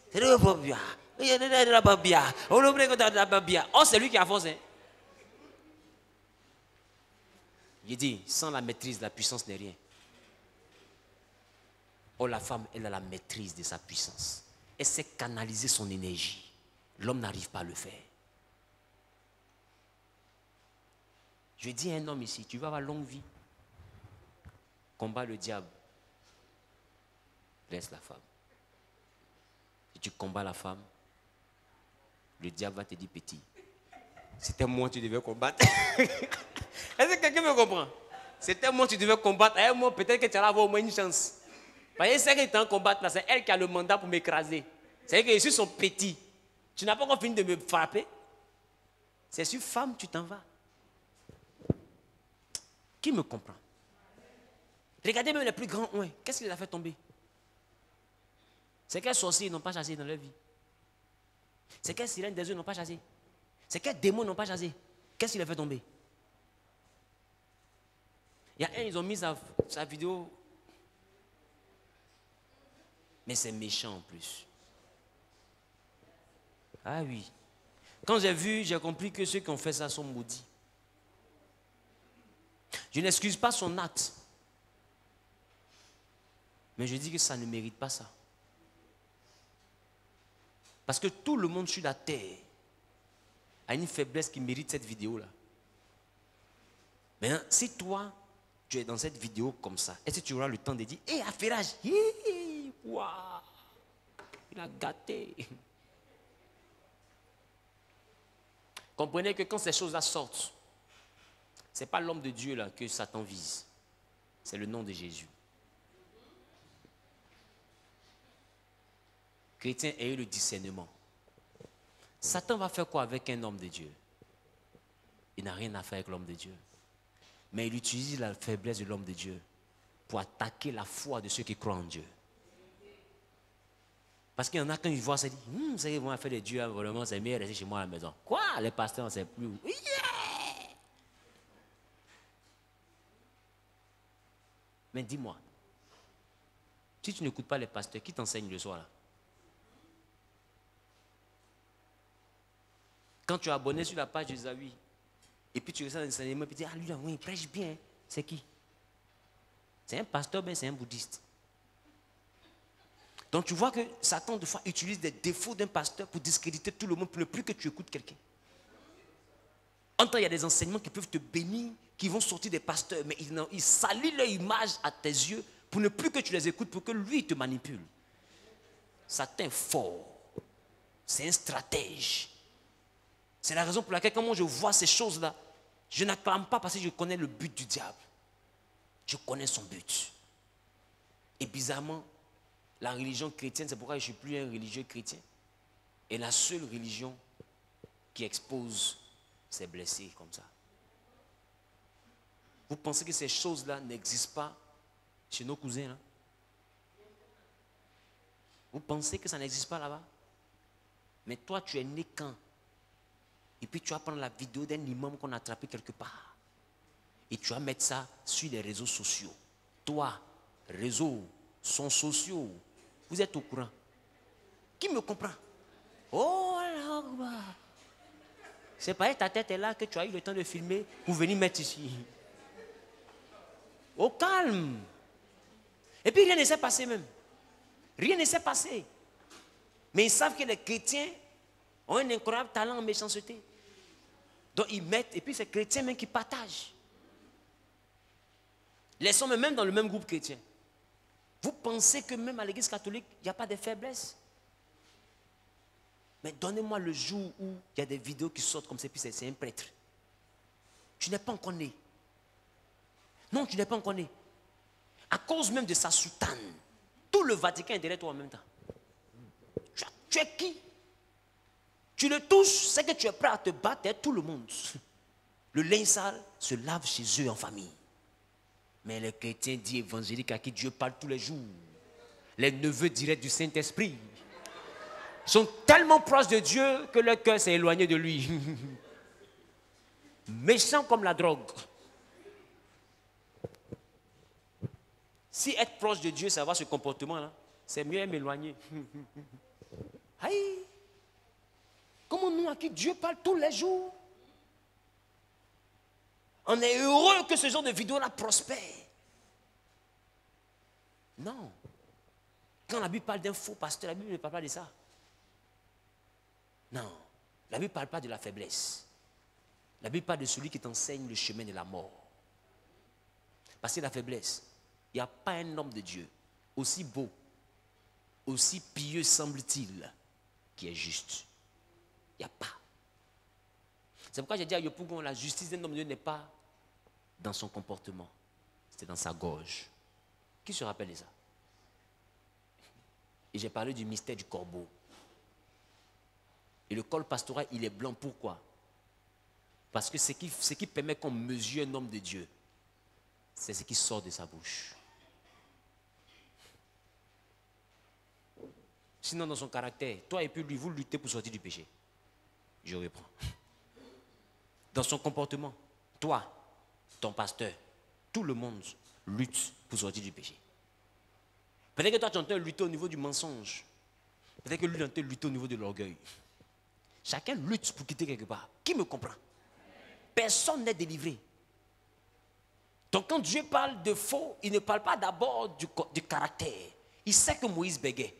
Oh, c'est lui qui a force. Hein? Il dit, sans la maîtrise, la puissance n'est rien. Oh, la femme, elle a la maîtrise de sa puissance. Elle sait canaliser son énergie. L'homme n'arrive pas à le faire. Je dis à un homme ici, tu vas avoir longue vie. Combat le diable. Laisse la femme. Si tu combats la femme, le diable va te dire petit. C'était moi que tu devais combattre. Est-ce que quelqu'un me comprend? C'était moi que tu devais combattre. Et moi, peut-être que tu allais avoir au moins une chance. Parce que c'est qu'elle est en combattre là, c'est elle qui a le mandat pour m'écraser. C'est que je suis son petit. Tu n'as pas encore fini de me frapper. C'est sur femme, tu t'en vas. Qui me comprend? Regardez même les plus grands ouins. Qu'est-ce qui les a fait tomber? C'est quels sorciers n'ont pas chassé dans leur vie? C'est quelles sirènes des eaux n'ont pas chassé? C'est quels démons n'ont pas chassé? Qu'est-ce qui les fait tomber? Il y a un, ils ont mis sa vidéo. Mais c'est méchant en plus. Ah oui. Quand j'ai vu, j'ai compris que ceux qui ont fait ça sont maudits. Je n'excuse pas son acte. Mais je dis que ça ne mérite pas ça. Parce que tout le monde sur la terre a une faiblesse qui mérite cette vidéo-là. Maintenant, si toi, tu es dans cette vidéo comme ça, est-ce que tu auras le temps de dire, hé, affairage, waouh, il a gâté. Comprenez que quand ces choses-là sortent, ce n'est pas l'homme de Dieu là que Satan vise. C'est le nom de Jésus. Chrétiens, ayez le discernement. Satan va faire quoi avec un homme de Dieu? Il n'a rien à faire avec l'homme de Dieu. Mais il utilise la faiblesse de l'homme de Dieu pour attaquer la foi de ceux qui croient en Dieu. Parce qu'il y en a quand ils voient ça, ils disent, vous savez, moi, faire des dieux, hein, vraiment, c'est mieux rester chez moi à la maison. Quoi? Les pasteurs, on ne sait plus. Yeah! Mais dis-moi, si tu n'écoutes pas les pasteurs, qui t'enseigne le soir là? Quand tu es abonné sur la page de Zawi, et puis tu reçois un enseignement, et puis tu dis, ah lui, oui, il prêche bien. C'est qui? C'est un pasteur, ben c'est un bouddhiste. Donc tu vois que Satan, des fois, utilise des défauts d'un pasteur pour discréditer tout le monde, pour ne plus que tu écoutes quelqu'un. En temps, il y a des enseignements qui peuvent te bénir, qui vont sortir des pasteurs, mais ils salissent leur image à tes yeux pour ne plus que tu les écoutes, pour que lui te manipule. Satan est fort. C'est un stratège. C'est la raison pour laquelle, quand moi je vois ces choses-là, je n'acclame pas parce que je connais le but du diable. Je connais son but. Et bizarrement, la religion chrétienne, c'est pourquoi je ne suis plus un religieux chrétien, est la seule religion qui expose ses blessés comme ça. Vous pensez que ces choses-là n'existent pas chez nos cousins là? Vous pensez que ça n'existe pas là-bas? Mais toi, tu es né quand? Et puis tu vas prendre la vidéo d'un imam qu'on a attrapé quelque part. Et tu vas mettre ça sur les réseaux sociaux. Toi, réseaux sont sociaux. Vous êtes au courant? Qui me comprend? Oh là là! C'est pas ta tête est là que tu as eu le temps de filmer pour venir mettre ici. Au calme. Et puis rien ne s'est passé même. Rien ne s'est passé. Mais ils savent que les chrétiens ont un incroyable talent en méchanceté. Donc ils mettent, et puis c'est les chrétiens même qui partagent. Les sommes même dans le même groupe chrétien. Vous pensez que même à l'église catholique, il n'y a pas de faiblesse? Mais donnez-moi le jour où il y a des vidéos qui sortent comme ça, puis c'est un prêtre. Tu n'es pas encore né. Non, tu n'es pas encore né. À cause même de sa soutane, tout le Vatican est derrière toi en même temps. Tu es qui? Tu le touches, c'est que tu es prêt à te battre derrière tout le monde. Le linge sale se lave chez eux en famille. Mais les chrétiens dits évangéliques à qui Dieu parle tous les jours, les neveux directs du Saint-Esprit, sont tellement proches de Dieu que leur cœur s'est éloigné de lui. Méchants comme la drogue. Si être proche de Dieu, c'est avoir ce comportement-là, c'est mieux m'éloigner. Aïe! Comment nous, à qui Dieu parle tous les jours? On est heureux que ce genre de vidéo-là prospère. Non. Quand la Bible parle d'un faux pasteur, la Bible ne parle pas de ça. Non. La Bible ne parle pas de la faiblesse. La Bible parle de celui qui t'enseigne le chemin de la mort. Parce que la faiblesse, il n'y a pas un homme de Dieu aussi beau, aussi pieux semble-t-il, qui est juste. Il n'y a pas. C'est pourquoi j'ai dit à Yopougon, la justice d'un homme de Dieu n'est pas dans son comportement, c'est dans sa gorge. Qui se rappelle de ça? Et j'ai parlé du mystère du corbeau. Et le col pastoral, il est blanc. Pourquoi? Parce que ce qui permet qu'on mesure un homme de Dieu, c'est ce qui sort de sa bouche. Sinon, dans son caractère, toi et puis lui, vous luttez pour sortir du péché. Je reprends. Dans son comportement, toi, ton pasteur, tout le monde lutte pour sortir du péché. Peut-être que toi, tu es en train de lutter au niveau du mensonge. Peut-être que lui, il est en train de lutter au niveau de l'orgueil. Chacun lutte pour quitter quelque part. Qui me comprend? Personne n'est délivré. Donc quand Dieu parle de faux, il ne parle pas d'abord du caractère. Il sait que Moïse bégait.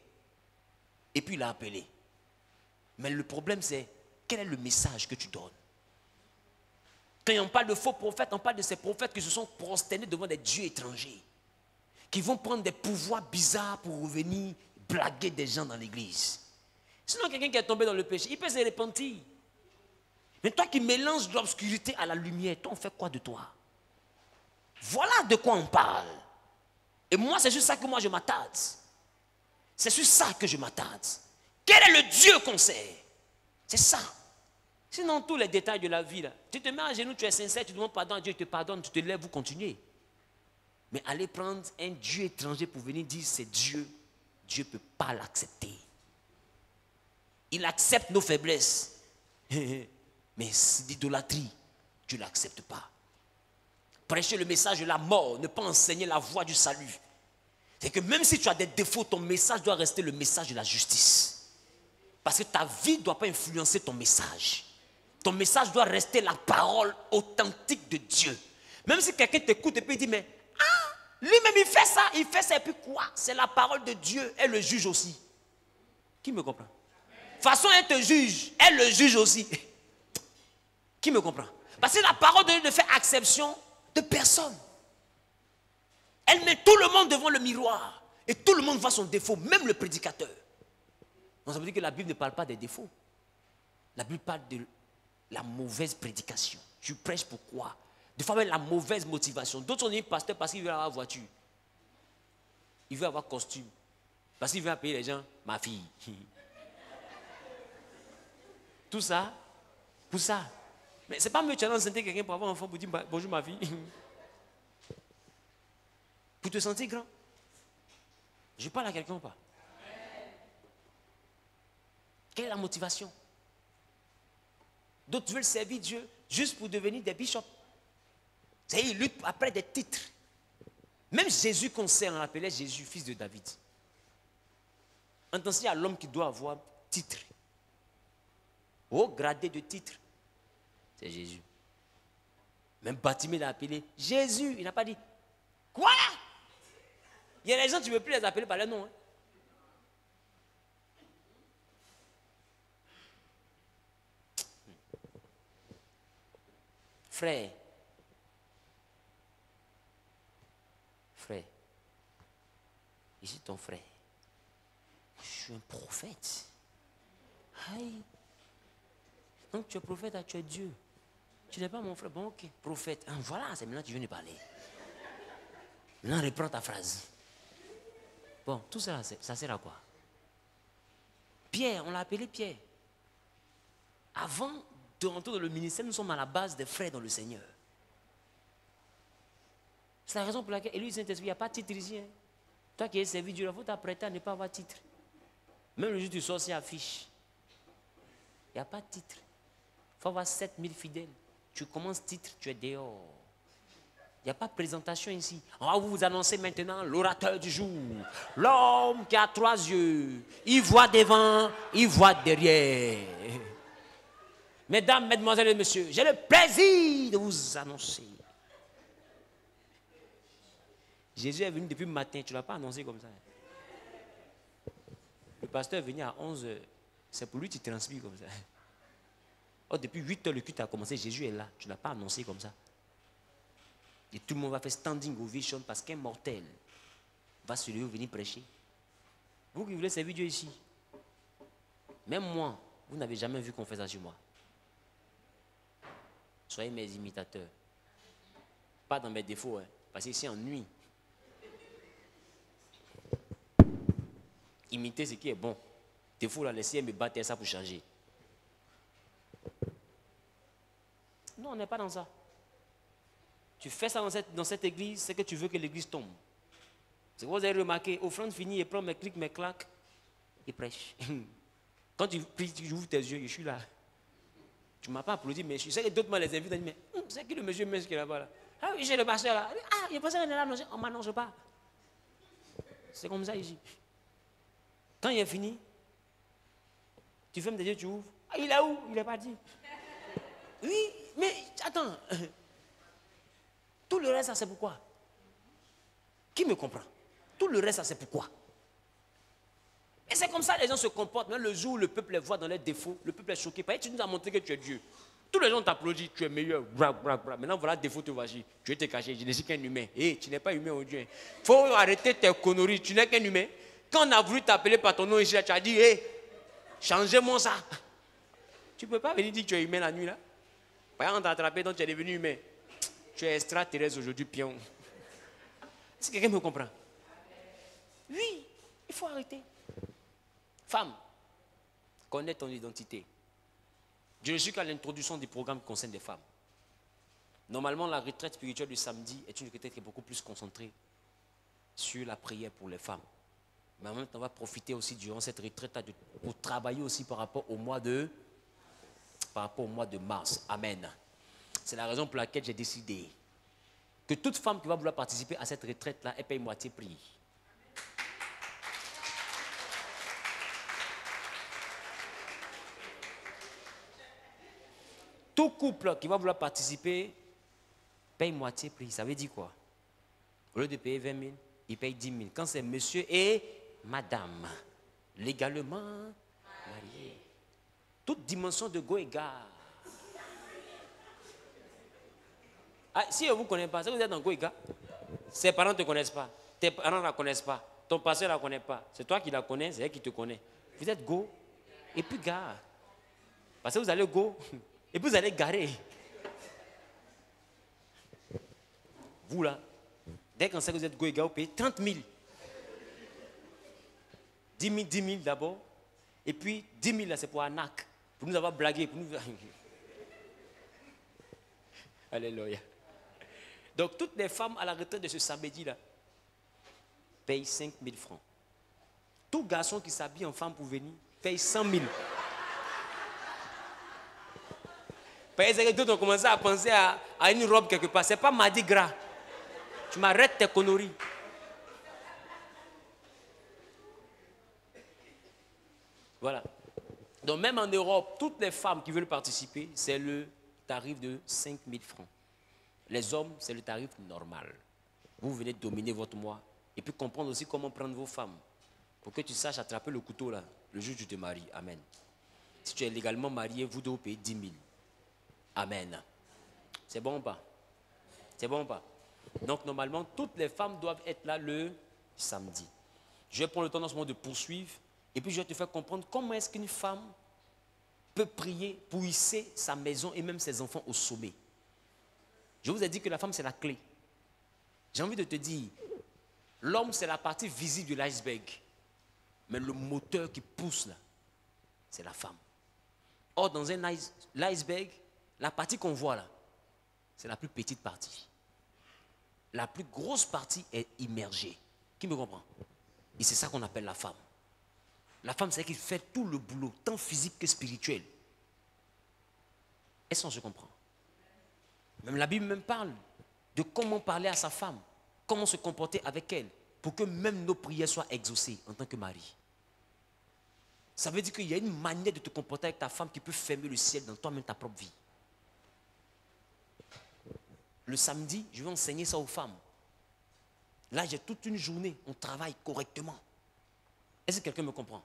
Et puis il a appelé. Mais le problème c'est, quel est le message que tu donnes? Quand on parle de faux prophètes, on parle de ces prophètes qui se sont prosternés devant des dieux étrangers. Qui vont prendre des pouvoirs bizarres pour revenir blaguer des gens dans l'église. Sinon quelqu'un qui est tombé dans le péché, il peut se repentir. Mais toi qui mélanges l'obscurité à la lumière, toi on fait quoi de toi? Voilà de quoi on parle. Et moi c'est sur ça que moi je m'attarde. C'est sur ça que je m'attarde. Quel est le Dieu qu'on sert? C'est ça. Sinon, tous les détails de la vie, là, tu te mets à genoux, tu es sincère, tu demandes pardon à Dieu, il te pardonne, tu te lèves, vous continuez. Mais aller prendre un Dieu étranger pour venir dire c'est Dieu, Dieu ne peut pas l'accepter. Il accepte nos faiblesses. Mais l'idolâtrie, Dieu ne l'accepte pas. Prêcher le message de la mort, ne pas enseigner la voie du salut. C'est que même si tu as des défauts, ton message doit rester le message de la justice. Parce que ta vie ne doit pas influencer ton message. Ton message doit rester la parole authentique de Dieu. Même si quelqu'un t'écoute et puis il dit, mais lui-même il fait ça, et puis quoi? C'est la parole de Dieu, elle le juge aussi. Qui me comprend? De toute façon, elle te juge, elle le juge aussi. Qui me comprend? Parce que la parole de Dieu ne fait exception de personne. Elle met tout le monde devant le miroir. Et tout le monde voit son défaut, même le prédicateur. Donc ça veut dire que la Bible ne parle pas des défauts. La Bible parle de la mauvaise prédication. Tu prêches pourquoi? Des fois même la mauvaise motivation. D'autres sont devenus pasteurs parce qu'ils veulent avoir voiture. Ils veulent avoir costume. Parce qu'ils veulent payer les gens, ma fille. Tout ça, pour ça. Mais c'est pas mieux de sentir quelqu'un pour avoir un enfant pour dire bonjour ma fille. Pour te sentir grand. Je parle à quelqu'un ou pas? Quelle est la motivation? D'autres veulent servir Dieu juste pour devenir des bishops. C'est-à-dire, ils luttent après des titres. Même Jésus qu'on sait, on l'appelait Jésus, fils de David. Attention, il y a l'homme qui doit avoir titre. Haut gradé de titre. C'est Jésus. Même Bartimée l'a appelé Jésus. Il n'a pas dit quoi? Il y a des gens, tu ne veux plus les appeler par leur nom. Hein. Frère. Frère. Ici ton frère. Je suis un prophète. Aïe. Donc tu es prophète, tu es Dieu. Tu n'es pas mon frère. Bon, ok, prophète. Ah, voilà, c'est maintenant que tu viens de parler. Maintenant, reprends ta phrase. Bon, tout ça, ça sert à quoi? Pierre, on l'a appelé Pierre. Avant de rentrer dans le ministère, nous sommes à la base des frères dans le Seigneur. C'est la raison pour laquelle, et lui, Saint-Esprit, il n'y a pas de titre ici. Hein. Toi qui es servi Dieu, il faut t'apprêter à ne pas avoir de titre. Même le jour du sorcier affiche. Il n'y a pas de titre. Il faut avoir 7000 fidèles. Tu commences titre, tu es dehors. Il n'y a pas de présentation ici. On va vous annoncer maintenant l'orateur du jour. L'homme qui a 3 yeux. Il voit devant, il voit derrière. Mesdames, mesdemoiselles et messieurs, j'ai le plaisir de vous annoncer. Jésus est venu depuis le matin, tu ne l'as pas annoncé comme ça. Le pasteur est venu à 11h. C'est pour lui que tu transpires comme ça. Oh, depuis 8h, le culte a commencé, Jésus est là. Tu ne l'as pas annoncé comme ça. Et tout le monde va faire standing ovation parce qu'un mortel va se lever venir prêcher. Vous qui voulez servir Dieu ici, même moi, vous n'avez jamais vu qu'on fait ça sur moi. Soyez mes imitateurs. Pas dans mes défauts, hein, parce que ici, ennui. Imiter ce qui est bon. Défaut, là, laissez me battre ça pour changer. Non, on n'est pas dans ça. Tu fais ça dans cette église, c'est que tu veux que l'église tombe. C'est que vous avez remarqué, offrande finie, il prend mes clics, mes claques, il prêche. Quand tu pries, tu ouvres tes yeux, je suis là. Tu ne m'as pas applaudi, mais je sais que d'autres m'ont les invités, mais c'est qui le monsieur mince qui est là-bas là? Ah oui, j'ai le pasteur là. Ah, il est pasteur, il est là, on ne m'annonce pas. C'est comme ça ici. Quand il est fini, tu fermes tes yeux, tu ouvres. Ah, il est où? Il n'est pas dit. Oui, mais attends. Tout le reste, ça c'est pourquoi? Qui me comprend? Tout le reste, ça c'est pourquoi? Et c'est comme ça que les gens se comportent. Même le jour où le peuple les voit dans leurs défauts, le peuple est choqué. Parce que tu nous as montré que tu es Dieu. Tous les gens t'applaudissent, tu es meilleur. Bra, bra, bra. Maintenant, voilà le défaut, tu vas dire. Tu es caché, je ne suis qu'un humain. Hey, tu n'es pas humain, oh Dieu. Il faut arrêter tes conneries. Tu n'es qu'un humain. Quand on a voulu t'appeler par ton nom ici, tu as dit, hey, changez-moi ça. Tu ne peux pas venir dire que tu es humain la nuit là. Par exemple, on t'a attrapé, donc tu es devenu humain. Tu es extraterrestre aujourd'hui, pion. Est-ce que quelqu'un me comprend? Oui, il faut arrêter. Femme, connais ton identité. Je ne suis qu'à l'introduction du programme qui concerne les femmes. Normalement, la retraite spirituelle du samedi est une retraite qui est beaucoup plus concentrée sur la prière pour les femmes. Mais en même temps, on va profiter aussi durant cette retraite pour travailler aussi par rapport au mois de mars. Amen. C'est la raison pour laquelle j'ai décidé que toute femme qui va vouloir participer à cette retraite-là, elle paye moitié prix. Tout couple qui va vouloir participer paye moitié prix. Ça veut dire quoi? Au lieu de payer 20 000, il paye 10 000. Quand c'est monsieur et madame, légalement mariés. Toute dimension de go égard. Ah, si on ne vous connaît pas, si vous êtes dans go égard, ses parents ne te connaissent pas, tes parents ne la connaissent pas, ton pasteur ne la connaît pas. C'est toi qui la connais, c'est elle qui te connaît. Vous êtes go et puis gare. Parce que vous allez go et puis vous allez garer. Vous là, dès qu'on sait que vous êtes go et gare, vous payez 30 000. 10 000 d'abord. Et puis 10 000 là, c'est pour Anak. Pour nous avoir blagué. Pour nous... Alléluia. Donc toutes les femmes à la retraite de ce samedi là payent 5 000 francs. Tout garçon qui s'habille en femme pour venir paye 100 000. Parce que d'autres ont commencé à penser à une robe quelque part. Ce n'est pas Mardi Gras. Tu m'arrêtes tes conneries. Voilà. Donc même en Europe, toutes les femmes qui veulent participer, c'est le tarif de 5 000 francs. Les hommes, c'est le tarif normal. Vous venez dominer votre mois et puis comprendre aussi comment prendre vos femmes pour que tu saches attraper le couteau là, le jour où tu te maries. Amen. Si tu es légalement marié, vous devez payer 10 000. Amen. C'est bon ou pas? C'est bon ou pas? Donc normalement, toutes les femmes doivent être là le samedi. Je vais prendre le temps dans ce moment de poursuivre et puis je vais te faire comprendre comment est-ce qu'une femme peut prier pour hisser sa maison et même ses enfants au sommet. Je vous ai dit que la femme c'est la clé. J'ai envie de te dire, l'homme c'est la partie visible de l'iceberg. Mais le moteur qui pousse là, c'est la femme. Or dans l'iceberg, la partie qu'on voit là, c'est la plus petite partie. La plus grosse partie est immergée. Qui me comprend? Et c'est ça qu'on appelle la femme. La femme, c'est elle qui fait tout le boulot, tant physique que spirituel. Est-ce qu'on se comprend? Même la Bible même parle de comment parler à sa femme, comment se comporter avec elle, pour que même nos prières soient exaucées en tant que mari. Ça veut dire qu'il y a une manière de te comporter avec ta femme qui peut fermer le ciel dans toi-même ta propre vie. Le samedi, je vais enseigner ça aux femmes. Là, j'ai toute une journée, on travaille correctement. Est-ce que quelqu'un me comprend?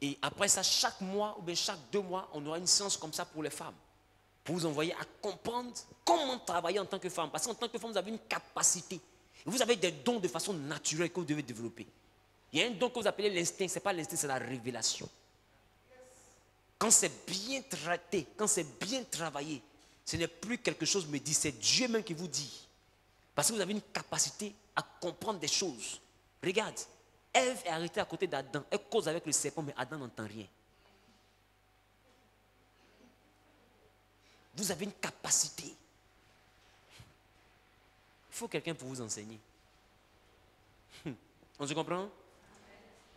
Et après ça, chaque mois ou bien chaque 2 mois, on aura une séance comme ça pour les femmes. Pour vous envoyer à comprendre comment travailler en tant que femme. Parce qu'en tant que femme, vous avez une capacité. Vous avez des dons de façon naturelle que vous devez développer. Il y a un don que vous appelez l'instinct. Ce n'est pas l'instinct, c'est la révélation. Quand c'est bien traité, quand c'est bien travaillé, ce n'est plus quelque chose me dit, c'est Dieu même qui vous dit. Parce que vous avez une capacité à comprendre des choses. Regarde, Ève est arrêtée à côté d'Adam. Elle cause avec le serpent, mais Adam n'entend rien. Vous avez une capacité. Il faut quelqu'un pour vous enseigner. On se comprend?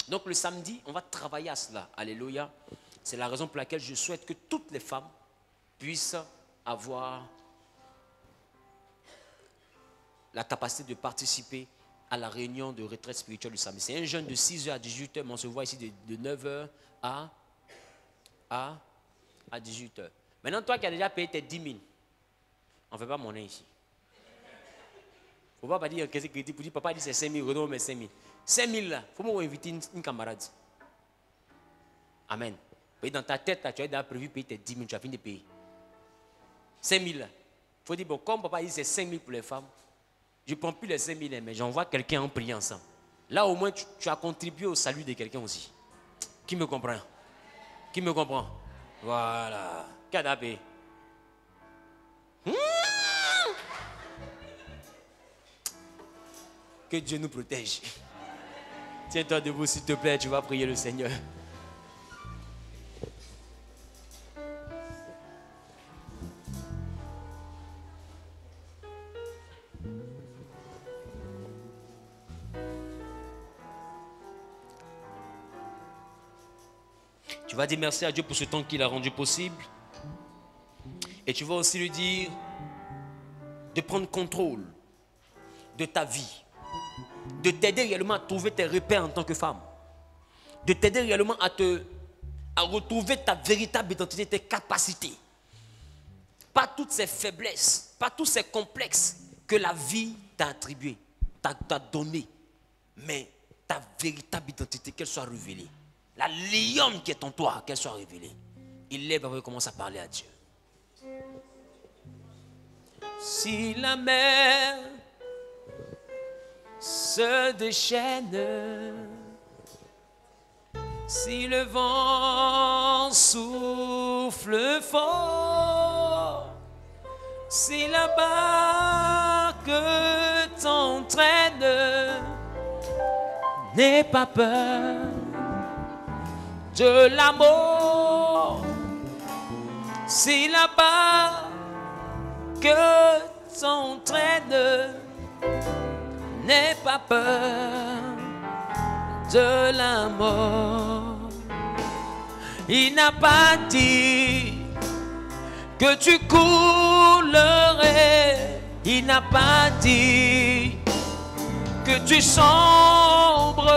Donc le samedi, on va travailler à cela. Alléluia. C'est la raison pour laquelle je souhaite que toutes les femmes puissent avoir la capacité de participer à la réunion de retraite spirituelle du samedi. C'est un jeûne de 6h à 18h, mais on se voit ici de 9h à 18h. Maintenant, toi qui as déjà payé tes 10 000, on ne fait pas monnaie ici. Il ne faut pas dire qu'est-ce que pour dire papa dit c'est 5 000, redonne mes 5 000. 5 000 là, il faut m'inviter une camarade. Amen. Et dans ta tête, là, tu as déjà prévu payer tes 10 000, tu as fini de payer. 5 000 là. Il faut dire, bon, comme papa dit c'est 5 000 pour les femmes, je ne prends plus les 5 000, mais j'envoie quelqu'un en prier ensemble. Là, au moins, tu as contribué au salut de quelqu'un aussi. Qui me comprend? Qui me comprend? Voilà. Qui a payé? Que Dieu nous protège. Tiens-toi debout, s'il te plaît, tu vas prier le Seigneur. vas dire merci à Dieu pour ce temps qu'il a rendu possible. Et tu vas aussi lui dire de prendre contrôle de ta vie, de t'aider réellement à trouver tes repères en tant que femme, de t'aider réellement à retrouver ta véritable identité, tes capacités. Pas toutes ces faiblesses, pas tous ces complexes que la vie t'a attribués, t'a donné, mais ta véritable identité, qu'elle soit révélée. La lionne qui est en toi, qu'elle soit révélée. Il lève et commence à parler à Dieu. Si la mer se déchaîne, si le vent souffle fort, si la barque t'entraîne, n'aie pas peur de la mort. Si la barque t'entraîne, n'aie pas peur de la mort. Il n'a pas dit que tu coulerais. Il n'a pas dit que tu sombrerais.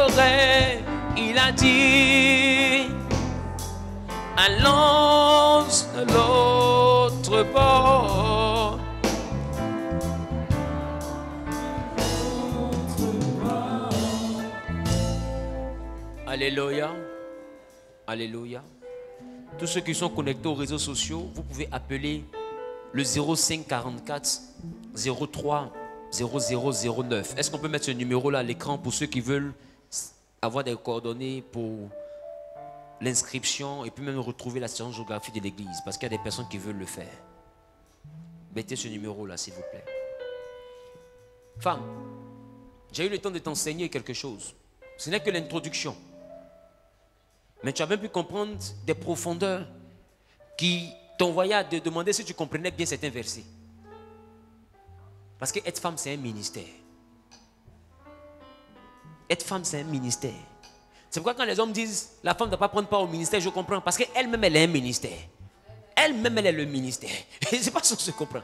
Il a dit allons de l'autre bord. Alléluia. Alléluia. Tous ceux qui sont connectés aux réseaux sociaux, vous pouvez appeler le 05 44 03 0009. Est-ce qu'on peut mettre ce numéro-là à l'écran pour ceux qui veulent avoir des coordonnées pour l'inscription et puis même retrouver la séance géographie de l'église, parce qu'il y a des personnes qui veulent le faire. Mettez ce numéro-là, s'il vous plaît. Femme, j'ai eu le temps de t'enseigner quelque chose. Ce n'est que l'introduction. Mais tu as même pu comprendre des profondeurs qui t'envoyaient à te demander si tu comprenais bien certains versets. Parce que être femme, c'est un ministère. Être femme, c'est un ministère. C'est pourquoi quand les hommes disent la femme ne doit pas prendre part au ministère, je comprends. Parce qu'elle-même, elle est un ministère. Elle-même, elle est le ministère. Je ne sais pas si on se comprend.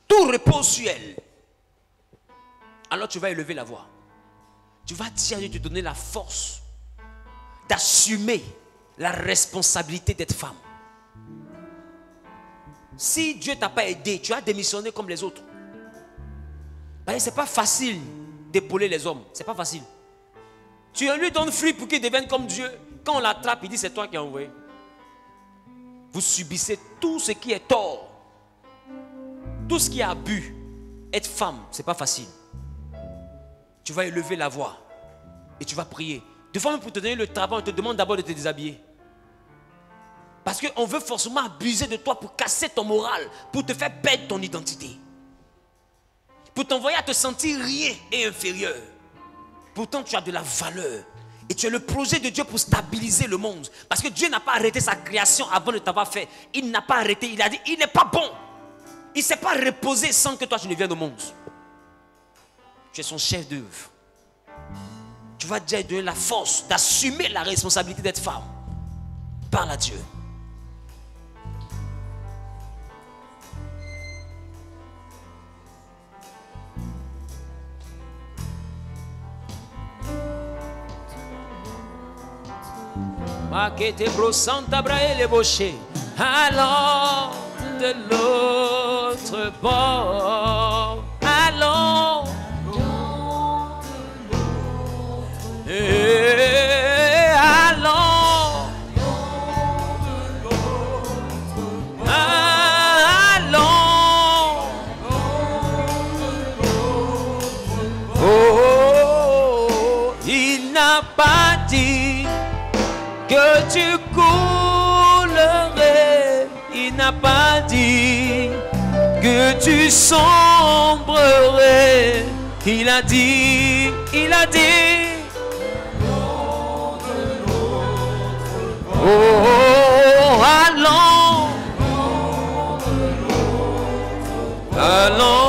Tout repose sur elle. Alors tu vas élever la voix. Tu vas dire à Dieu de te donner la force d'assumer la responsabilité d'être femme. Si Dieu ne t'a pas aidé, tu as démissionné comme les autres. Ce n'est pas facile d'épauler les hommes. Ce n'est pas facile. Tu lui donnes fruit pour qu'il devienne comme Dieu. Quand on l'attrape, il dit c'est toi qui as envoyé. Vous subissez tout ce qui est tort. Tout ce qui est abus. Être femme, ce n'est pas facile. Tu vas élever la voix et tu vas prier. Des fois, même pour te donner le travail, on te demande d'abord de te déshabiller. Parce qu'on veut forcément abuser de toi pour casser ton moral, pour te faire perdre ton identité. Pour t'envoyer à te sentir rien et inférieur. Pourtant, tu as de la valeur. Et tu es le projet de Dieu pour stabiliser le monde. Parce que Dieu n'a pas arrêté sa création avant de t'avoir fait. Il n'a pas arrêté. Il a dit, il n'est pas bon. Il ne s'est pas reposé sans que toi tu ne viennes au monde. Tu es son chef d'œuvre. Tu vas déjà donner la force d'assumer la responsabilité d'être femme. Parle à Dieu. Maquete brossanta braille boché. Allons de l'autre bord. Allons. Allons. Allons. Oh, il n'a pas dit que tu coulerais. Il n'a pas dit que tu sombrerais. Il a dit, oh, allons, allons.